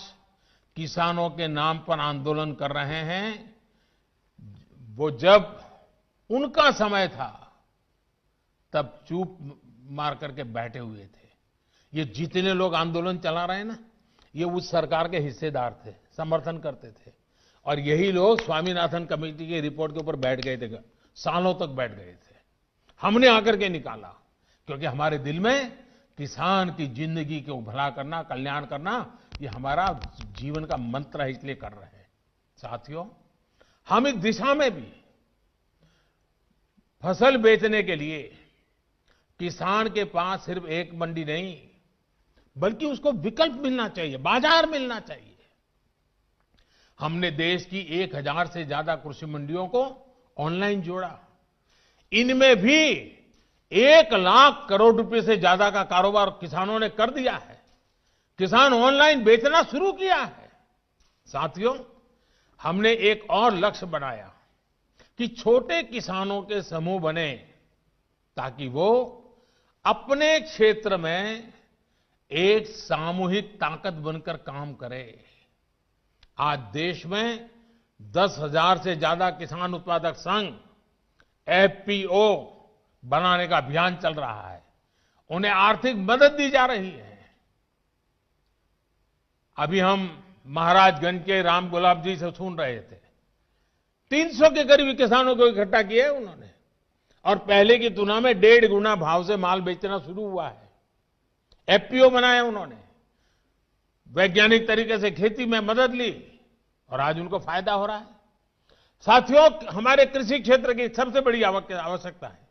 किसानों के नाम पर आंदोलन कर रहे हैं, वो जब उनका समय था तब चुप मार करके बैठे हुए थे। ये जितने लोग आंदोलन चला रहे हैं ना, ये उस सरकार के हिस्सेदार थे, समर्थन करते थे। और यही लोग स्वामीनाथन कमेटी की रिपोर्ट के ऊपर बैठ गए थे, सालों तक बैठ गए थे। हमने आकर के निकाला, क्योंकि हमारे दिल में किसान की जिंदगी को भला करना, कल्याण करना, ये हमारा जीवन का मंत्र है, इसलिए कर रहे हैं। साथियों, हम इस दिशा में भी फसल बेचने के लिए किसान के पास सिर्फ एक मंडी नहीं, बल्कि उसको विकल्प मिलना चाहिए, बाजार मिलना चाहिए। हमने देश की 1,000 से ज्यादा कृषि मंडियों को ऑनलाइन जोड़ा। इनमें भी 1 लाख करोड़ रुपए से ज्यादा का कारोबार किसानों ने कर दिया है। किसान ऑनलाइन बेचना शुरू किया है। साथियों, हमने एक और लक्ष्य बनाया कि छोटे किसानों के समूह बने, ताकि वो अपने क्षेत्र में एक सामूहिक ताकत बनकर काम करे। आज देश में 10,000 से ज्यादा किसान उत्पादक संघ एफपीओ बनाने का अभियान चल रहा है। उन्हें आर्थिक मदद दी जा रही है। अभी हम महाराजगंज के राम गुलाब जी से सुन रहे थे। 300 के करीब किसानों को इकट्ठा किया है उन्होंने, और पहले की तुलना में 1.5 गुना भाव से माल बेचना शुरू हुआ है। एफपीओ बनाया उन्होंने, वैज्ञानिक तरीके से खेती में मदद ली, और आज उनको फायदा हो रहा है। साथियों, हमारे कृषि क्षेत्र की सबसे बड़ी आवश्यकता है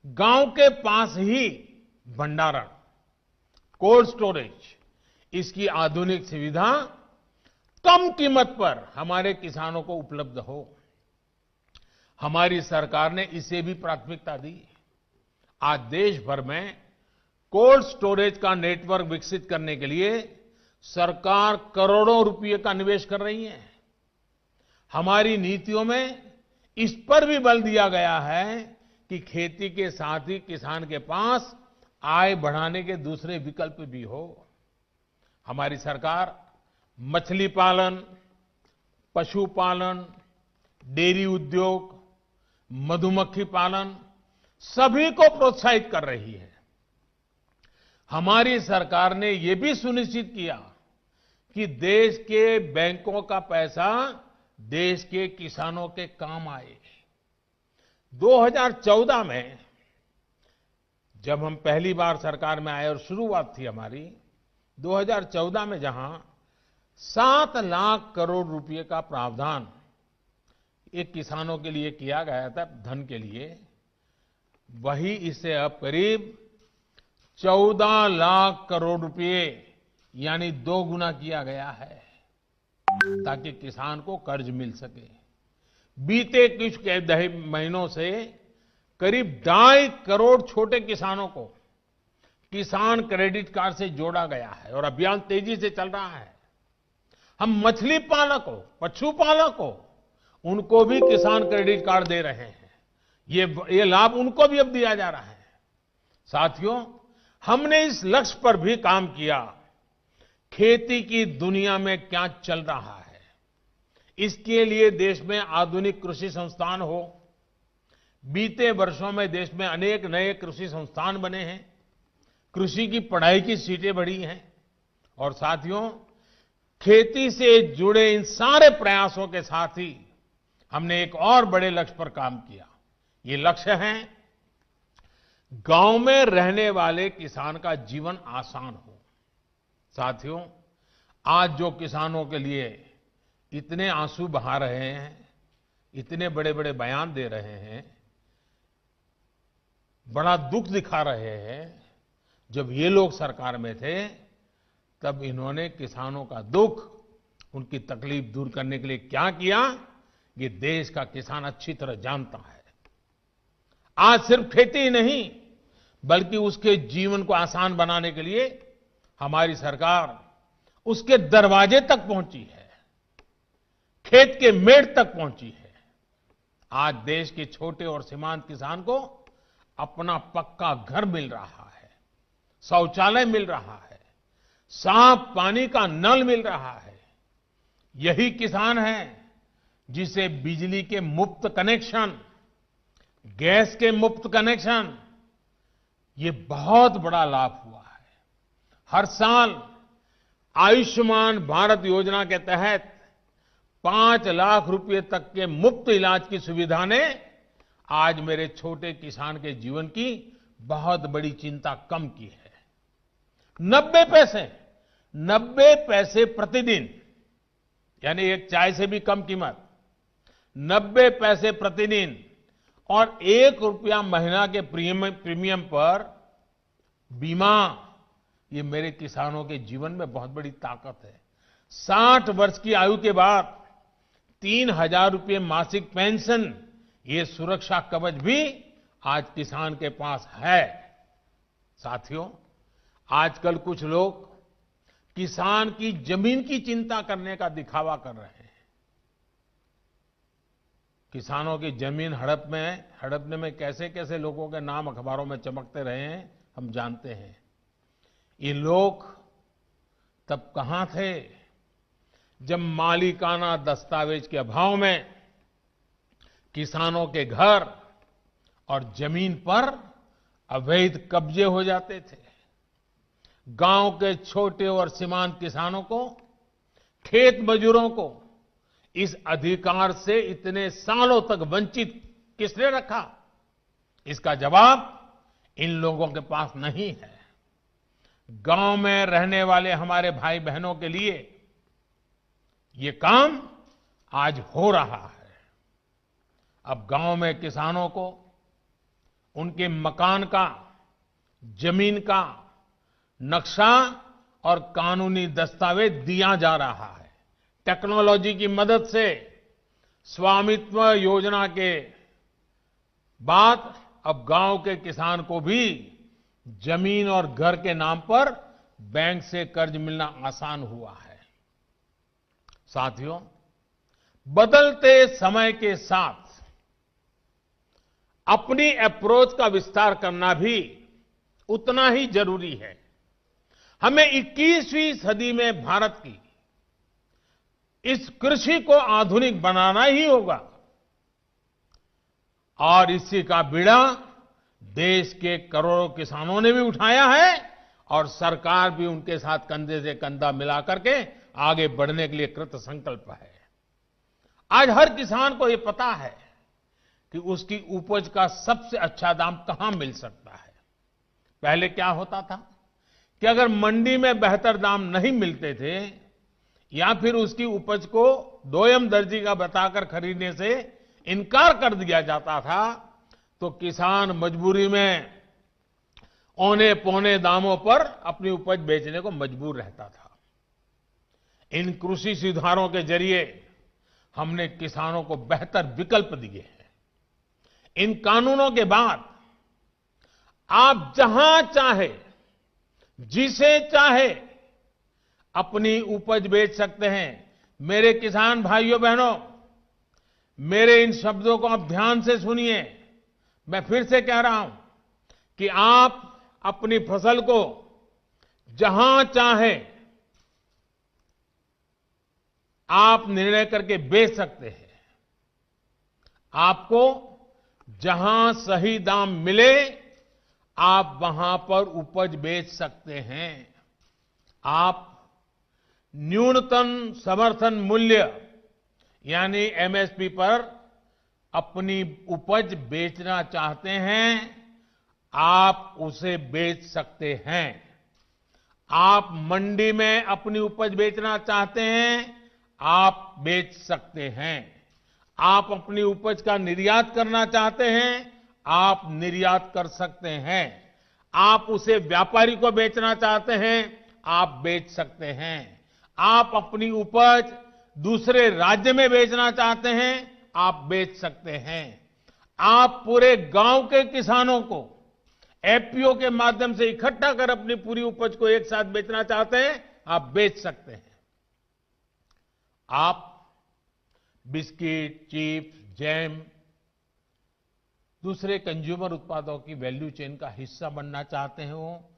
गांव के पास ही भंडारण, कोल्ड स्टोरेज, इसकी आधुनिक सुविधा कम कीमत पर हमारे किसानों को उपलब्ध हो। हमारी सरकार ने इसे भी प्राथमिकता दी। आज देश भर में कोल्ड स्टोरेज का नेटवर्क विकसित करने के लिए सरकार करोड़ों रुपए का निवेश कर रही है। हमारी नीतियों में इस पर भी बल दिया गया है कि खेती के साथ ही किसान के पास आय बढ़ाने के दूसरे विकल्प भी हो। हमारी सरकार मछली पालन, पशुपालन, डेयरी उद्योग, मधुमक्खी पालन सभी को प्रोत्साहित कर रही है। हमारी सरकार ने यह भी सुनिश्चित किया कि देश के बैंकों का पैसा देश के किसानों के काम आए। 2014 में जब हम पहली बार सरकार में आए और शुरुआत थी हमारी, 2014 में जहां 7 लाख करोड़ रुपए का प्रावधान एक किसानों के लिए किया गया था धन के लिए, वही इसे अब करीब 14 लाख करोड़ रुपए यानी 2 गुना किया गया है, ताकि किसान को कर्ज मिल सके। बीते कुछ महीनों से करीब 2.5 करोड़ छोटे किसानों को किसान क्रेडिट कार्ड से जोड़ा गया है, और अभियान तेजी से चल रहा है। हम मछली पालकों, पशुपालकों, उनको भी किसान क्रेडिट कार्ड दे रहे हैं। ये लाभ उनको भी अब दिया जा रहा है। साथियों, हमने इस लक्ष्य पर भी काम किया, खेती की दुनिया में क्या चल रहा है, इसके लिए देश में आधुनिक कृषि संस्थान हो। बीते वर्षों में देश में अनेक नए कृषि संस्थान बने हैं, कृषि की पढ़ाई की सीटें बढ़ी हैं, और साथियों, खेती से जुड़े इन सारे प्रयासों के साथ ही हमने एक और बड़े लक्ष्य पर काम किया। ये लक्ष्य है गांव में रहने वाले किसान का जीवन आसान हो। साथियों, आज जो किसानों के लिए इतने आंसू बहा रहे हैं, इतने बड़े बड़े बयान दे रहे हैं, बड़ा दुख दिखा रहे हैं, जब ये लोग सरकार में थे तब इन्होंने किसानों का दुख, उनकी तकलीफ दूर करने के लिए क्या किया, ये देश का किसान अच्छी तरह जानता है। आज सिर्फ खेती ही नहीं, बल्कि उसके जीवन को आसान बनाने के लिए हमारी सरकार उसके दरवाजे तक पहुंची है, खेत के मेड़ तक पहुंची है। आज देश के छोटे और सीमांत किसान को अपना पक्का घर मिल रहा है, शौचालय मिल रहा है, साफ पानी का नल मिल रहा है। यही किसान है जिसे बिजली के मुफ्त कनेक्शन, गैस के मुफ्त कनेक्शन, ये बहुत बड़ा लाभ हुआ है। हर साल आयुष्मान भारत योजना के तहत 5 लाख रुपए तक के मुफ्त इलाज की सुविधा ने आज मेरे छोटे किसान के जीवन की बहुत बड़ी चिंता कम की है। 90 पैसे प्रतिदिन, यानी एक चाय से भी कम कीमत, 90 पैसे प्रतिदिन और 1 रुपया महीना के प्रीमियम पर बीमा, ये मेरे किसानों के जीवन में बहुत बड़ी ताकत है। 60 वर्ष की आयु के बाद 3,000 रुपये मासिक पेंशन, ये सुरक्षा कवच भी आज किसान के पास है। साथियों, आजकल कुछ लोग किसान की जमीन की चिंता करने का दिखावा कर रहे हैं। किसानों की जमीन हड़पने में कैसे कैसे लोगों के नाम अखबारों में चमकते रहे हैं, हम जानते हैं। ये लोग तब कहां थे जब मालिकाना दस्तावेज के अभाव में किसानों के घर और जमीन पर अवैध कब्जे हो जाते थे। गांव के छोटे और सीमांत किसानों को खेत मजदूरों को इस अधिकार से इतने सालों तक वंचित किसने रखा? इसका जवाब इन लोगों के पास नहीं है। गांव में रहने वाले हमारे भाई बहनों के लिए ये काम आज हो रहा है। अब गांव में किसानों को उनके मकान का, जमीन का नक्शा और कानूनी दस्तावेज दिया जा रहा है। टेक्नोलॉजी की मदद से स्वामित्व योजना के बाद अब गांव के किसान को भी जमीन और घर के नाम पर बैंक से कर्ज मिलना आसान हुआ है। साथियों, बदलते समय के साथ अपनी अप्रोच का विस्तार करना भी उतना ही जरूरी है। हमें 21वीं सदी में भारत की इस कृषि को आधुनिक बनाना ही होगा और इसी का बीड़ा देश के करोड़ों किसानों ने भी उठाया है और सरकार भी उनके साथ कंधे से कंधा मिला करके आगे बढ़ने के लिए कृत संकल्प है। आज हर किसान को यह पता है कि उसकी उपज का सबसे अच्छा दाम कहां मिल सकता है। पहले क्या होता था कि अगर मंडी में बेहतर दाम नहीं मिलते थे या फिर उसकी उपज को दोयम दर्जी का बताकर खरीदने से इनकार कर दिया जाता था तो किसान मजबूरी में औने पौने दामों पर अपनी उपज बेचने को मजबूर रहता था। इन कृषि सुधारों के जरिए हमने किसानों को बेहतर विकल्प दिए हैं। इन कानूनों के बाद आप जहां चाहे, जिसे चाहे अपनी उपज बेच सकते हैं। मेरे किसान भाइयों बहनों, मेरे इन शब्दों को आप ध्यान से सुनिए। मैं फिर से कह रहा हूं कि आप अपनी फसल को जहां चाहे आप निर्णय करके बेच सकते हैं। आपको जहां सही दाम मिले आप वहां पर उपज बेच सकते हैं। आप न्यूनतम समर्थन मूल्य यानी एमएसपी पर अपनी उपज बेचना चाहते हैं, आप उसे बेच सकते हैं। आप मंडी में अपनी उपज बेचना चाहते हैं, आप बेच सकते हैं। आप अपनी उपज का निर्यात करना चाहते हैं, आप निर्यात कर सकते हैं। आप उसे व्यापारी को बेचना चाहते हैं, आप बेच सकते हैं। आप अपनी उपज दूसरे राज्य में बेचना चाहते हैं, आप बेच सकते हैं। आप पूरे गांव के किसानों को एफपीओ के माध्यम से इकट्ठा कर अपनी पूरी उपज को एक साथ बेचना चाहते हैं, आप बेच सकते हैं। आप बिस्किट, चिप्स, जैम, दूसरे कंज्यूमर उत्पादों की वैल्यू चेन का हिस्सा बनना चाहते हो,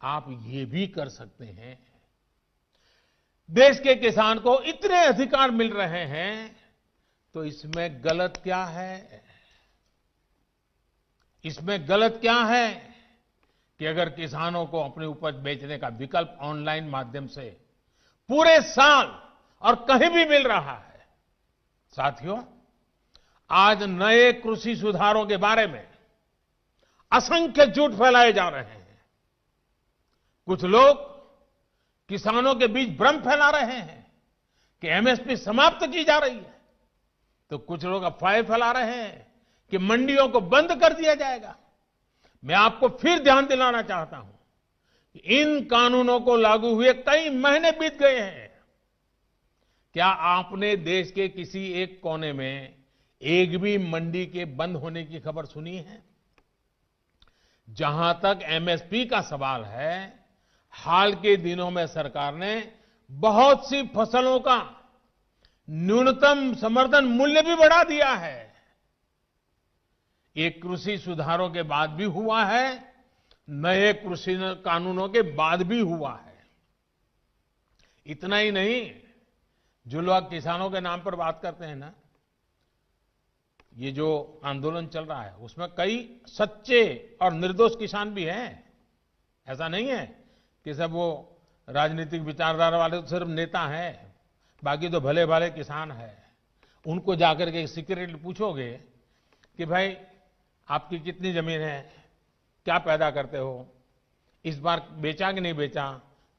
आप ये भी कर सकते हैं। देश के किसान को इतने अधिकार मिल रहे हैं तो इसमें गलत क्या है? इसमें गलत क्या है कि अगर किसानों को अपनी उपज बेचने का विकल्प ऑनलाइन माध्यम से पूरे साल और कहीं भी मिल रहा है। साथियों, आज नए कृषि सुधारों के बारे में असंख्य झूठ फैलाए जा रहे हैं। कुछ लोग किसानों के बीच भ्रम फैला रहे हैं कि एमएसपी समाप्त की जा रही है, तो कुछ लोग अफवाहें फैला रहे हैं कि मंडियों को बंद कर दिया जाएगा। मैं आपको फिर ध्यान दिलाना चाहता हूं कि इन कानूनों को लागू हुए कई महीने बीत गए हैं। क्या आपने देश के किसी एक कोने में एक भी मंडी के बंद होने की खबर सुनी है? जहां तक एमएसपी का सवाल है, हाल के दिनों में सरकार ने बहुत सी फसलों का न्यूनतम समर्थन मूल्य भी बढ़ा दिया है। ये कृषि सुधारों के बाद भी हुआ है, नए कृषि कानूनों के बाद भी हुआ है। इतना ही नहीं, जो लोग किसानों के नाम पर बात करते हैं ना, ये जो आंदोलन चल रहा है उसमें कई सच्चे और निर्दोष किसान भी हैं। ऐसा नहीं है कि सब वो राजनीतिक विचारधारा वाले तो सिर्फ नेता हैं। बाकी तो भले भाले किसान है, उनको जाकर के सीक्रेटली पूछोगे कि भाई आपकी कितनी जमीन है, क्या पैदा करते हो, इस बार बेचा कि नहीं बेचा,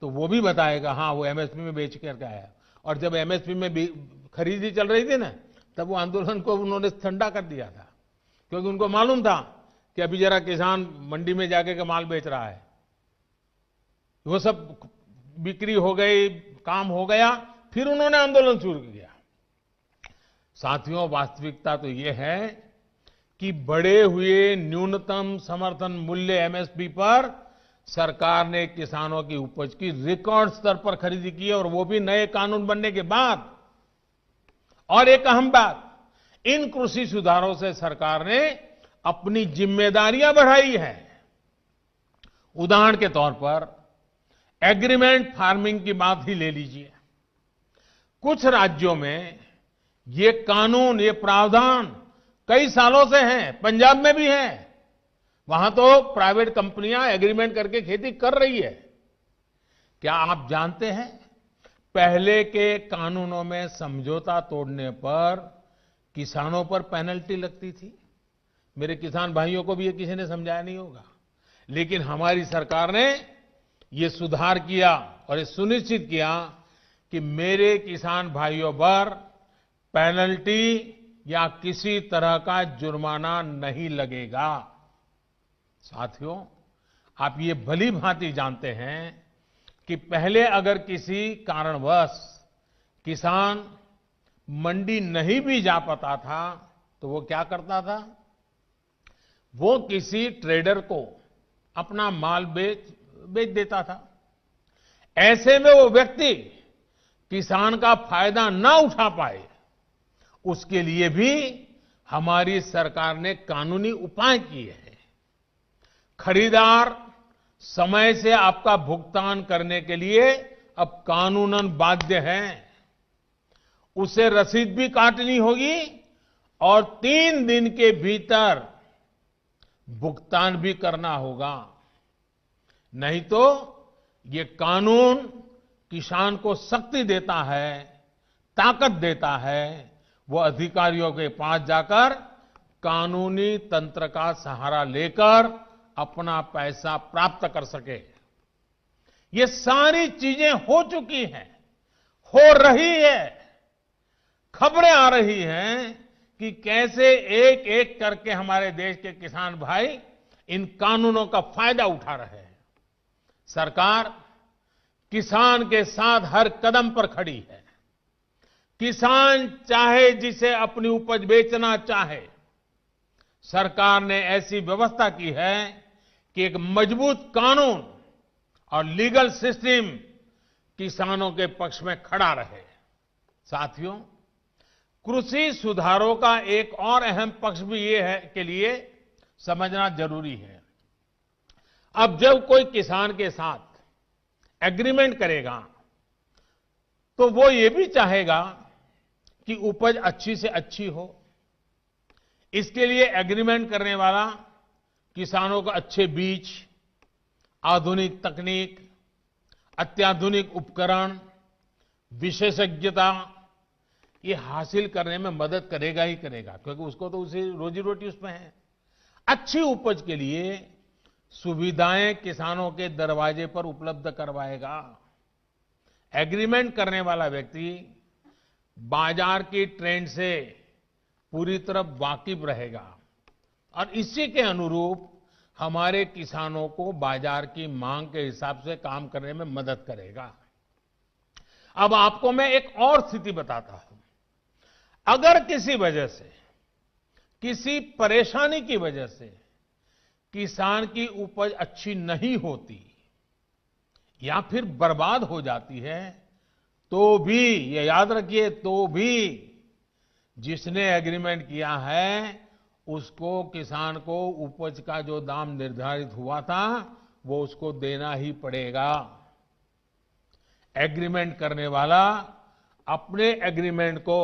तो वो भी बताएगा हाँ वो एमएसपी में बेच करके आया। और जब एमएसपी में खरीदी चल रही थी ना, तब वो आंदोलन को उन्होंने ठंडा कर दिया था, क्योंकि उनको मालूम था कि अभी जरा किसान मंडी में जाके के माल बेच रहा है। वो सब बिक्री हो गई, काम हो गया, फिर उन्होंने आंदोलन शुरू किया। साथियों, वास्तविकता तो ये है कि बढ़े हुए न्यूनतम समर्थन मूल्य एमएसपी पर सरकार ने किसानों की उपज की रिकॉर्ड स्तर पर खरीदी की है, और वो भी नए कानून बनने के बाद। और एक अहम बात, इन कृषि सुधारों से सरकार ने अपनी जिम्मेदारियां बढ़ाई है। उदाहरण के तौर पर एग्रीमेंट फार्मिंग की बात ही ले लीजिए। कुछ राज्यों में ये कानून, ये प्रावधान कई सालों से हैं, पंजाब में भी है। वहां तो प्राइवेट कंपनियां एग्रीमेंट करके खेती कर रही है। क्या आप जानते हैं, पहले के कानूनों में समझौता तोड़ने पर किसानों पर पेनल्टी लगती थी। मेरे किसान भाइयों को भी ये किसी ने समझाया नहीं होगा, लेकिन हमारी सरकार ने ये सुधार किया और ये सुनिश्चित किया कि मेरे किसान भाइयों पर पेनल्टी या किसी तरह का जुर्माना नहीं लगेगा। साथियों, आप ये भली भांति जानते हैं कि पहले अगर किसी कारणवश किसान मंडी नहीं भी जा पाता था तो वो क्या करता था, वो किसी ट्रेडर को अपना माल बेच देता था। ऐसे में वो व्यक्ति किसान का फायदा ना उठा पाए, उसके लिए भी हमारी सरकार ने कानूनी उपाय किए हैं। खरीदार समय से आपका भुगतान करने के लिए अब कानूनन बाध्य है। उसे रसीद भी काटनी होगी और 3 दिन के भीतर भुगतान भी करना होगा। नहीं तो ये कानून किसान को शक्ति देता है, ताकत देता है, वो अधिकारियों के पास जाकर कानूनी तंत्र का सहारा लेकर अपना पैसा प्राप्त कर सके। ये सारी चीजें हो चुकी हैं, हो रही है। खबरें आ रही हैं कि कैसे एक एक करके हमारे देश के किसान भाई इन कानूनों का फायदा उठा रहे हैं। सरकार किसान के साथ हर कदम पर खड़ी है। किसान चाहे जिसे अपनी उपज बेचना चाहे, सरकार ने ऐसी व्यवस्था की है कि एक मजबूत कानून और लीगल सिस्टम किसानों के पक्ष में खड़ा रहे। साथियों, कृषि सुधारों का एक और अहम पक्ष भी ये है के लिए समझना जरूरी है। अब जब कोई किसान के साथ एग्रीमेंट करेगा तो वो ये भी चाहेगा कि उपज अच्छी से अच्छी हो। इसके लिए एग्रीमेंट करने वाला किसानों को अच्छे बीज, आधुनिक तकनीक, अत्याधुनिक उपकरण, विशेषज्ञता ये हासिल करने में मदद करेगा ही करेगा, क्योंकि उसको तो उसे रोजी रोटी उसमें है। अच्छी उपज के लिए सुविधाएं किसानों के दरवाजे पर उपलब्ध करवाएगा। एग्रीमेंट करने वाला व्यक्ति बाजार की ट्रेंड से पूरी तरह वाकिफ रहेगा और इसी के अनुरूप हमारे किसानों को बाजार की मांग के हिसाब से काम करने में मदद करेगा। अब आपको मैं एक और स्थिति बताता हूं। अगर किसी वजह से, किसी परेशानी की वजह से किसान की उपज अच्छी नहीं होती या फिर बर्बाद हो जाती है, तो भी ये याद रखिए, तो भी जिसने एग्रीमेंट किया है उसको, किसान को उपज का जो दाम निर्धारित हुआ था वो उसको देना ही पड़ेगा। एग्रीमेंट करने वाला अपने एग्रीमेंट को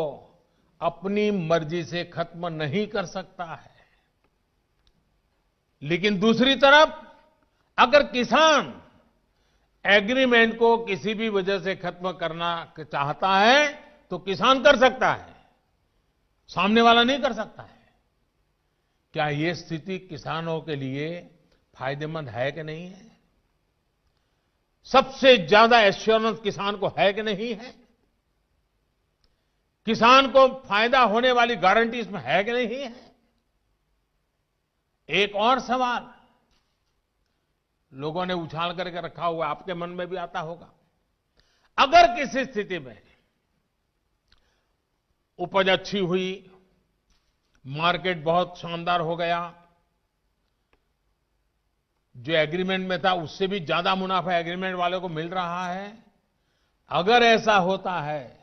अपनी मर्जी से खत्म नहीं कर सकता है। लेकिन दूसरी तरफ अगर किसान एग्रीमेंट को किसी भी वजह से खत्म करना चाहता है तो किसान कर सकता है, सामने वाला नहीं कर सकता है। क्या ये स्थिति किसानों के लिए फायदेमंद है कि नहीं है? सबसे ज्यादा एश्योरेंस किसान को है कि नहीं है? किसान को फायदा होने वाली गारंटी इसमें है कि नहीं है? एक और सवाल लोगों ने उछाल करके रखा हुआ, आपके मन में भी आता होगा। अगर किसी स्थिति में उपज अच्छी हुई, मार्केट बहुत शानदार हो गया, जो एग्रीमेंट में था उससे भी ज्यादा मुनाफा एग्रीमेंट वाले को मिल रहा है, अगर ऐसा होता है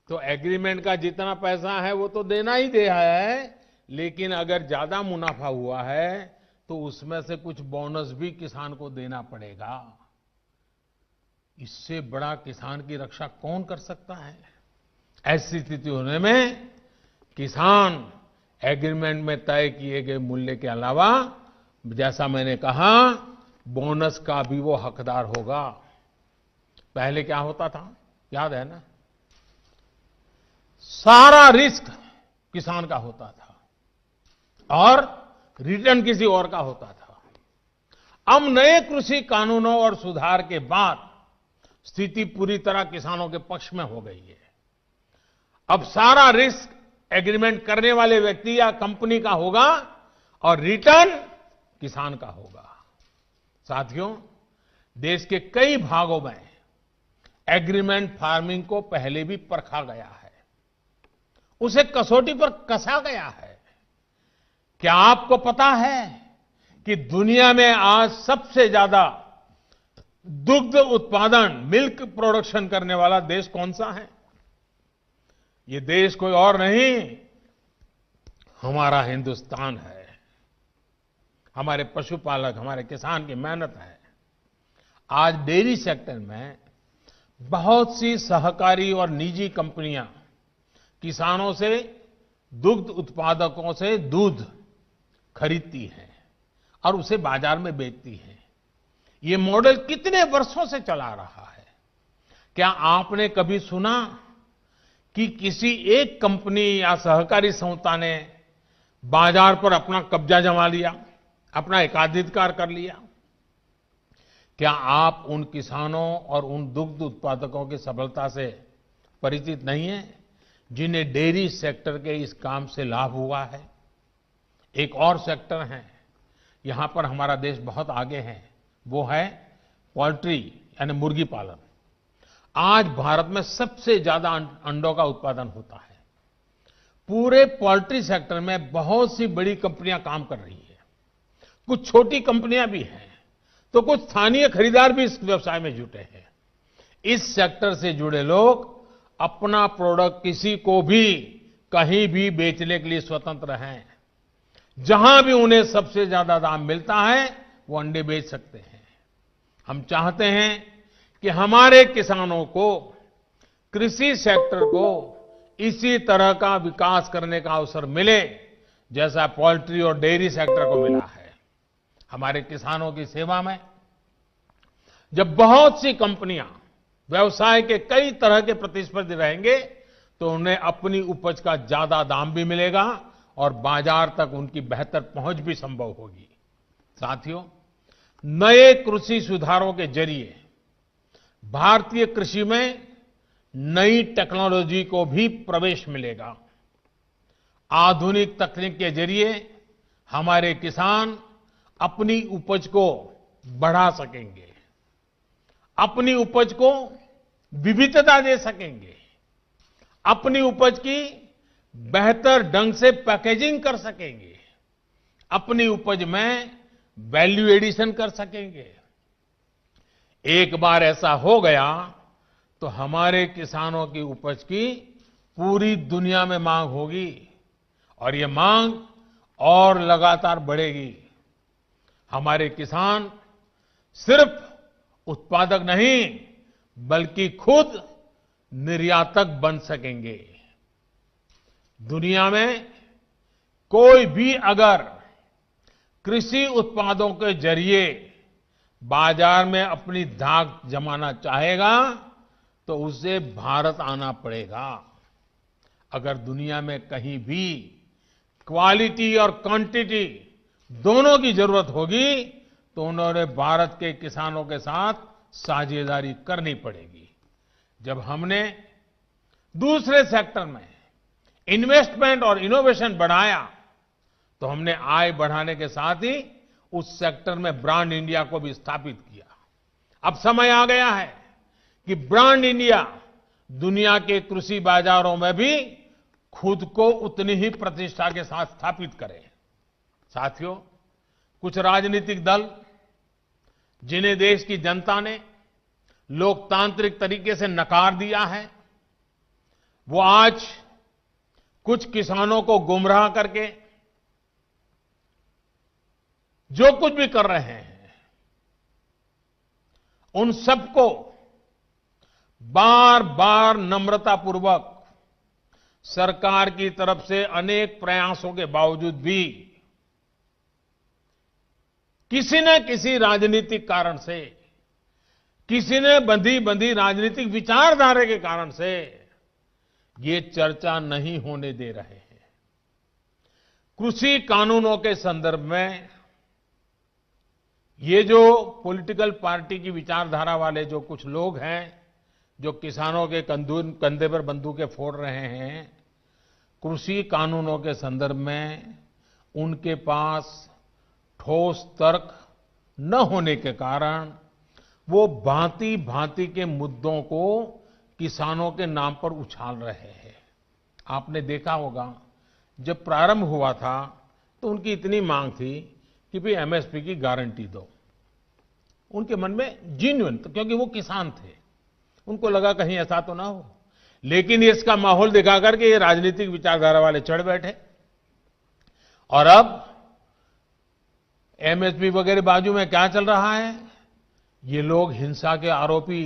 तो एग्रीमेंट का जितना पैसा है वो तो देना ही दे है, लेकिन अगर ज्यादा मुनाफा हुआ है तो उसमें से कुछ बोनस भी किसान को देना पड़ेगा। इससे बड़ा किसान की रक्षा कौन कर सकता है? ऐसी स्थिति होने में किसान एग्रीमेंट में तय किए गए मूल्य के अलावा, जैसा मैंने कहा, बोनस का भी वो हकदार होगा। पहले क्या होता था, याद है ना? सारा रिस्क किसान का होता था और रिटर्न किसी और का होता था। अब नए कृषि कानूनों और सुधार के बाद स्थिति पूरी तरह किसानों के पक्ष में हो गई है। अब सारा रिस्क एग्रीमेंट करने वाले व्यक्ति या कंपनी का होगा और रिटर्न किसान का होगा। साथियों, देश के कई भागों में एग्रीमेंट फार्मिंग को पहले भी परखा गया है, उसे कसौटी पर कसा गया है। क्या आपको पता है कि दुनिया में आज सबसे ज्यादा दुग्ध उत्पादन, मिल्क प्रोडक्शन करने वाला देश कौन सा है? ये देश कोई और नहीं, हमारा हिंदुस्तान है। हमारे पशुपालक, हमारे किसान की मेहनत है। आज डेयरी सेक्टर में बहुत सी सहकारी और निजी कंपनियां किसानों से, दुग्ध उत्पादकों से दूध खरीदती हैं और उसे बाजार में बेचती हैं। ये मॉडल कितने वर्षों से चला रहा है। क्या आपने कभी सुना कि किसी एक कंपनी या सहकारी संस्था ने बाजार पर अपना कब्जा जमा लिया, अपना एकाधिकार कर लिया? क्या आप उन किसानों और उन दुग्ध उत्पादकों की सफलता से परिचित नहीं हैं जिन्हें डेयरी सेक्टर के इस काम से लाभ हुआ है? एक और सेक्टर है, यहां पर हमारा देश बहुत आगे है, वो है पोल्ट्री यानी मुर्गी पालन। आज भारत में सबसे ज्यादा अंडों का उत्पादन होता है। पूरे पोल्ट्री सेक्टर में बहुत सी बड़ी कंपनियां काम कर रही है, कुछ छोटी कंपनियां भी हैं, तो कुछ स्थानीय खरीदार भी इस व्यवसाय में जुटे हैं। इस सेक्टर से जुड़े लोग अपना प्रोडक्ट किसी को भी कहीं भी बेचने के लिए स्वतंत्र हैं। जहां भी उन्हें सबसे ज्यादा दाम मिलता है वो अंडे बेच सकते हैं। हम चाहते हैं कि हमारे किसानों को, कृषि सेक्टर को इसी तरह का विकास करने का अवसर मिले जैसा पोल्ट्री और डेयरी सेक्टर को मिला है। हमारे किसानों की सेवा में जब बहुत सी कंपनियां व्यवसाय के कई तरह के प्रतिस्पर्धी रहेंगे तो उन्हें अपनी उपज का ज्यादा दाम भी मिलेगा और बाजार तक उनकी बेहतर पहुंच भी संभव होगी। साथियों, नए कृषि सुधारों के जरिए भारतीय कृषि में नई टेक्नोलॉजी को भी प्रवेश मिलेगा। आधुनिक तकनीक के जरिए हमारे किसान अपनी उपज को बढ़ा सकेंगे, अपनी उपज को विविधता दे सकेंगे, अपनी उपज की बेहतर ढंग से पैकेजिंग कर सकेंगे, अपनी उपज में वैल्यू एडिशन कर सकेंगे। एक बार ऐसा हो गया तो हमारे किसानों की उपज की पूरी दुनिया में मांग होगी और ये मांग और लगातार बढ़ेगी। हमारे किसान सिर्फ उत्पादक नहीं बल्कि खुद निर्यातक बन सकेंगे। दुनिया में कोई भी अगर कृषि उत्पादों के जरिए बाजार में अपनी धाक जमाना चाहेगा तो उसे भारत आना पड़ेगा। अगर दुनिया में कहीं भी क्वालिटी और क्वांटिटी दोनों की जरूरत होगी तो उन्होंने भारत के किसानों के साथ साझेदारी करनी पड़ेगी। जब हमने दूसरे सेक्टर में इन्वेस्टमेंट और इनोवेशन बढ़ाया तो हमने आय बढ़ाने के साथ ही उस सेक्टर में ब्रांड इंडिया को भी स्थापित किया। अब समय आ गया है कि ब्रांड इंडिया दुनिया के कृषि बाजारों में भी खुद को उतनी ही प्रतिष्ठा के साथ स्थापित करे। साथियों, कुछ राजनीतिक दल जिन्हें देश की जनता ने लोकतांत्रिक तरीके से नकार दिया है, वो आज कुछ किसानों को गुमराह करके जो कुछ भी कर रहे हैं, उन सबको बार बार नम्रतापूर्वक सरकार की तरफ से अनेक प्रयासों के बावजूद भी किसी न किसी राजनीतिक कारण से, किसी ने बंधी राजनीतिक विचारधारा के कारण से ये चर्चा नहीं होने दे रहे हैं। कृषि कानूनों के संदर्भ में ये जो पॉलिटिकल पार्टी की विचारधारा वाले जो कुछ लोग हैं, जो किसानों के कंधे पर बंदूकें फोड़ रहे हैं, कृषि कानूनों के संदर्भ में उनके पास ठोस तर्क न होने के कारण वो भांति भांति के मुद्दों को किसानों के नाम पर उछाल रहे हैं। आपने देखा होगा जब प्रारंभ हुआ था तो उनकी इतनी मांग थी कि भाई एमएसपी की गारंटी दो। उनके मन में जेन्युइन, क्योंकि वो किसान थे, उनको लगा कहीं ऐसा तो ना हो। लेकिन इसका माहौल दिखा करके ये राजनीतिक विचारधारा वाले चढ़ बैठे और अब एमएसपी वगैरह बाजू में क्या चल रहा है, ये लोग हिंसा के आरोपी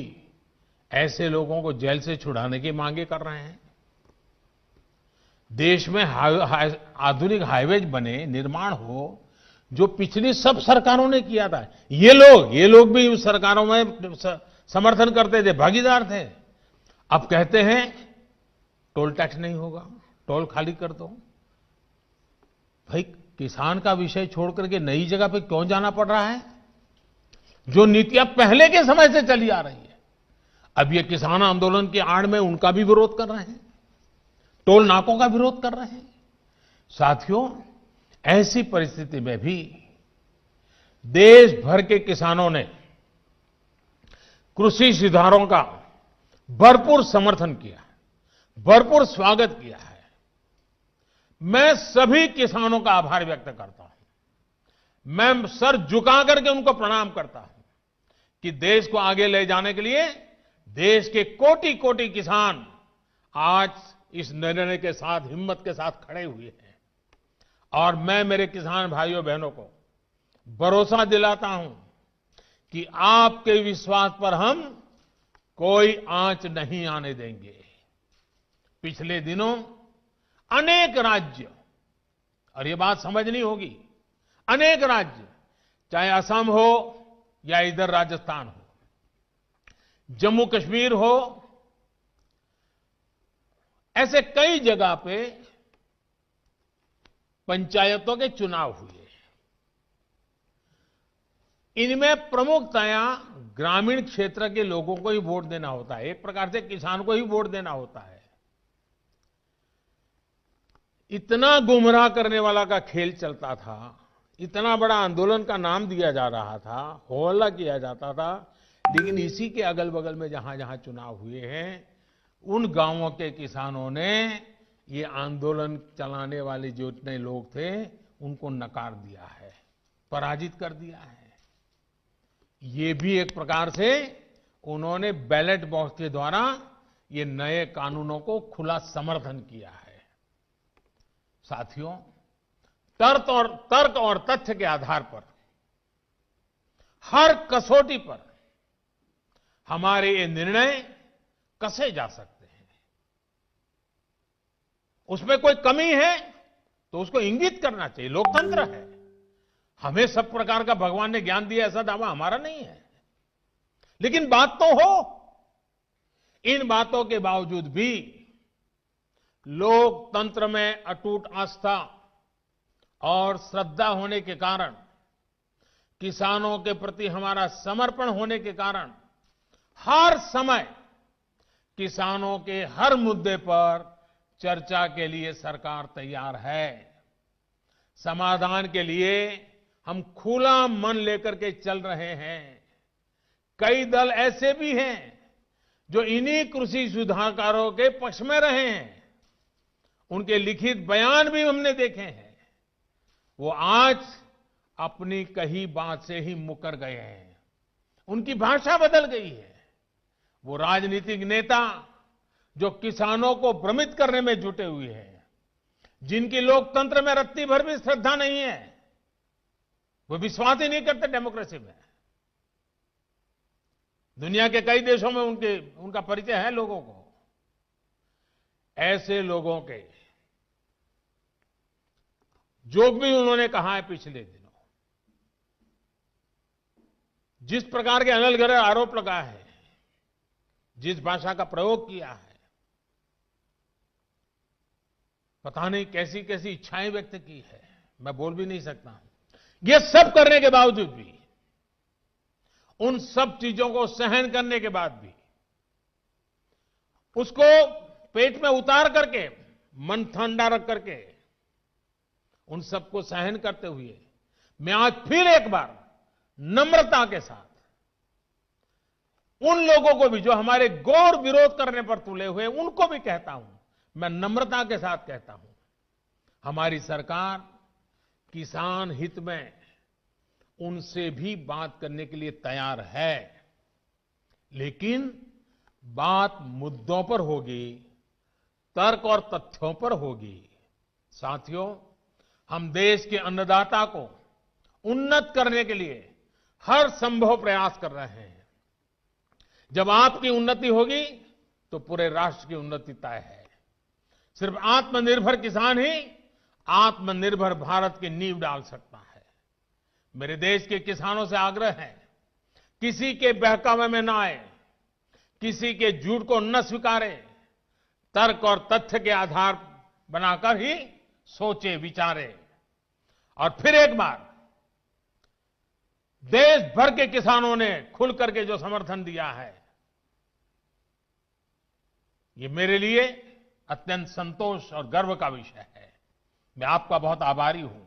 ऐसे लोगों को जेल से छुड़ाने की मांगे कर रहे हैं। देश में आधुनिक हाईवेज बने, निर्माण हो, जो पिछली सब सरकारों ने किया था। ये लोग भी उस सरकारों में समर्थन करते थे, भागीदार थे। अब कहते हैं टोल टैक्स नहीं होगा, टोल खाली कर दो। भाई, किसान का विषय छोड़ करके नई जगह पे क्यों जाना पड़ रहा है? जो नीतियां पहले के समय से चली आ रही है, अब ये किसान आंदोलन की आड़ में उनका भी विरोध कर रहे हैं, टोल नाकों का विरोध कर रहे हैं। साथियों, ऐसी परिस्थिति में भी देश भर के किसानों ने कृषि सुधारों का भरपूर समर्थन किया है, भरपूर स्वागत किया है। मैं सभी किसानों का आभार व्यक्त करता हूं। मैं सर झुका करके उनको प्रणाम करता हूं कि देश को आगे ले जाने के लिए देश के कोटि कोटि किसान आज इस निर्णय के साथ, हिम्मत के साथ खड़े हुए हैं। और मैं मेरे किसान भाइयों बहनों को भरोसा दिलाता हूं कि आपके विश्वास पर हम कोई आंच नहीं आने देंगे। पिछले दिनों अनेक राज्य, और ये बात समझनी होगी, अनेक राज्य, चाहे असम हो या इधर राजस्थान हो, जम्मू कश्मीर हो, ऐसे कई जगह पे पंचायतों के चुनाव हुए। इनमें प्रमुखतया ग्रामीण क्षेत्र के लोगों को ही वोट देना होता है, एक प्रकार से किसान को ही वोट देना होता है। इतना गुमराह करने वाला का खेल चलता था, इतना बड़ा आंदोलन का नाम दिया जा रहा था, हो हल्ला किया जाता था, लेकिन इसी के अगल बगल में जहां जहां चुनाव हुए हैं, उन गांवों के किसानों ने ये आंदोलन चलाने वाले जो इतने लोग थे उनको नकार दिया है, पराजित कर दिया है। ये भी एक प्रकार से उन्होंने बैलेट बॉक्स के द्वारा ये नए कानूनों को खुला समर्थन किया है। साथियों, तर्क और तथ्य के आधार पर, हर कसौटी पर हमारे ये निर्णय कसे जा सकते हैं। उसमें कोई कमी है तो उसको इंगित करना चाहिए, लोकतंत्र है। हमें सब प्रकार का भगवान ने ज्ञान दिया ऐसा दावा हमारा नहीं है, लेकिन बात तो हो। इन बातों के बावजूद भी लोकतंत्र में अटूट आस्था और श्रद्धा होने के कारण, किसानों के प्रति हमारा समर्पण होने के कारण हर समय किसानों के हर मुद्दे पर चर्चा के लिए सरकार तैयार है। समाधान के लिए हम खुला मन लेकर के चल रहे हैं। कई दल ऐसे भी हैं जो इन्हीं कृषि सुधारकारों के पक्ष में रहे हैं। उनके लिखित बयान भी हमने देखे हैं। वो आज अपनी कही बात से ही मुकर गए हैं। उनकी भाषा बदल गई है। वो राजनीतिक नेता जो किसानों को भ्रमित करने में जुटे हुए हैं, जिनकी लोकतंत्र में रत्ती भर भी श्रद्धा नहीं है, वो विश्वास ही नहीं करते डेमोक्रेसी में। दुनिया के कई देशों में उनका परिचय है लोगों को। ऐसे लोगों के जो भी उन्होंने कहा है पिछले दिनों, जिस प्रकार के अनलगढ़ आरोप लगाए हैं, जिस भाषा का प्रयोग किया है, पता नहीं कैसी कैसी इच्छाएं व्यक्त की है, मैं बोल भी नहीं सकता हूं। ये सब करने के बावजूद भी, उन सब चीजों को सहन करने के बाद भी, उसको पेट में उतार करके, मन ठंडा रख करके, उन सबको सहन करते हुए मैं आज फिर एक बार नम्रता के साथ उन लोगों को भी जो हमारे घोर विरोध करने पर तुले हुए, उनको भी कहता हूं, मैं नम्रता के साथ कहता हूं, हमारी सरकार किसान हित में उनसे भी बात करने के लिए तैयार है, लेकिन बात मुद्दों पर होगी, तर्क और तथ्यों पर होगी। साथियों, हम देश के अन्नदाता को उन्नत करने के लिए हर संभव प्रयास कर रहे हैं। जब आपकी उन्नति होगी तो पूरे राष्ट्र की उन्नति तय है। सिर्फ आत्मनिर्भर किसान ही आत्मनिर्भर भारत की नींव डाल सकता है। मेरे देश के किसानों से आग्रह है, किसी के बहकावे में ना आए, किसी के झूठ को न स्वीकारे, तर्क और तथ्य के आधार बनाकर ही सोचे विचारे। और फिर एक बार देश भर के किसानों ने खुल करके जो समर्थन दिया है, ये मेरे लिए अत्यंत संतोष और गर्व का विषय है। मैं आपका बहुत आभारी हूं।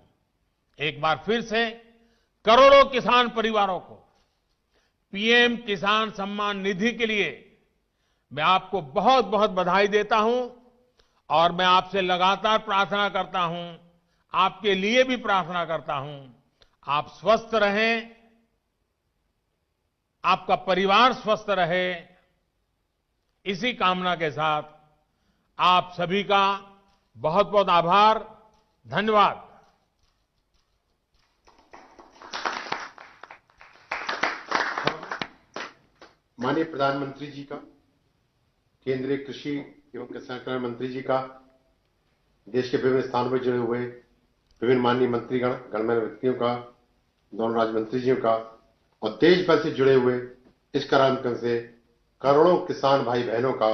एक बार फिर से करोड़ों किसान परिवारों को पीएम किसान सम्मान निधि के लिए मैं आपको बहुत बहुत बधाई देता हूं और मैं आपसे लगातार प्रार्थना करता हूं, आपके लिए भी प्रार्थना करता हूं, आप स्वस्थ रहें, आपका परिवार स्वस्थ रहे, इसी कामना के साथ आप सभी का बहुत बहुत आभार, धन्यवाद। माननीय प्रधानमंत्री जी का, केंद्रीय कृषि एवं किसान कल्याण मंत्री जी का, देश के विभिन्न स्थानों पर जुड़े हुए विभिन्न माननीय मंत्रीगण, गणमान्य व्यक्तियों का, दोनों राज्य मंत्री जियों का और देश भर से जुड़े हुए इस कार्यक्रम से करोड़ों किसान भाई बहनों का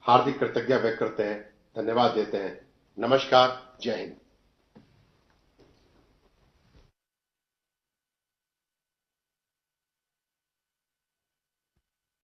हार्दिक कृतज्ञता व्यक्त करते हैं, धन्यवाद देते हैं। नमस्कार, जय हिंद।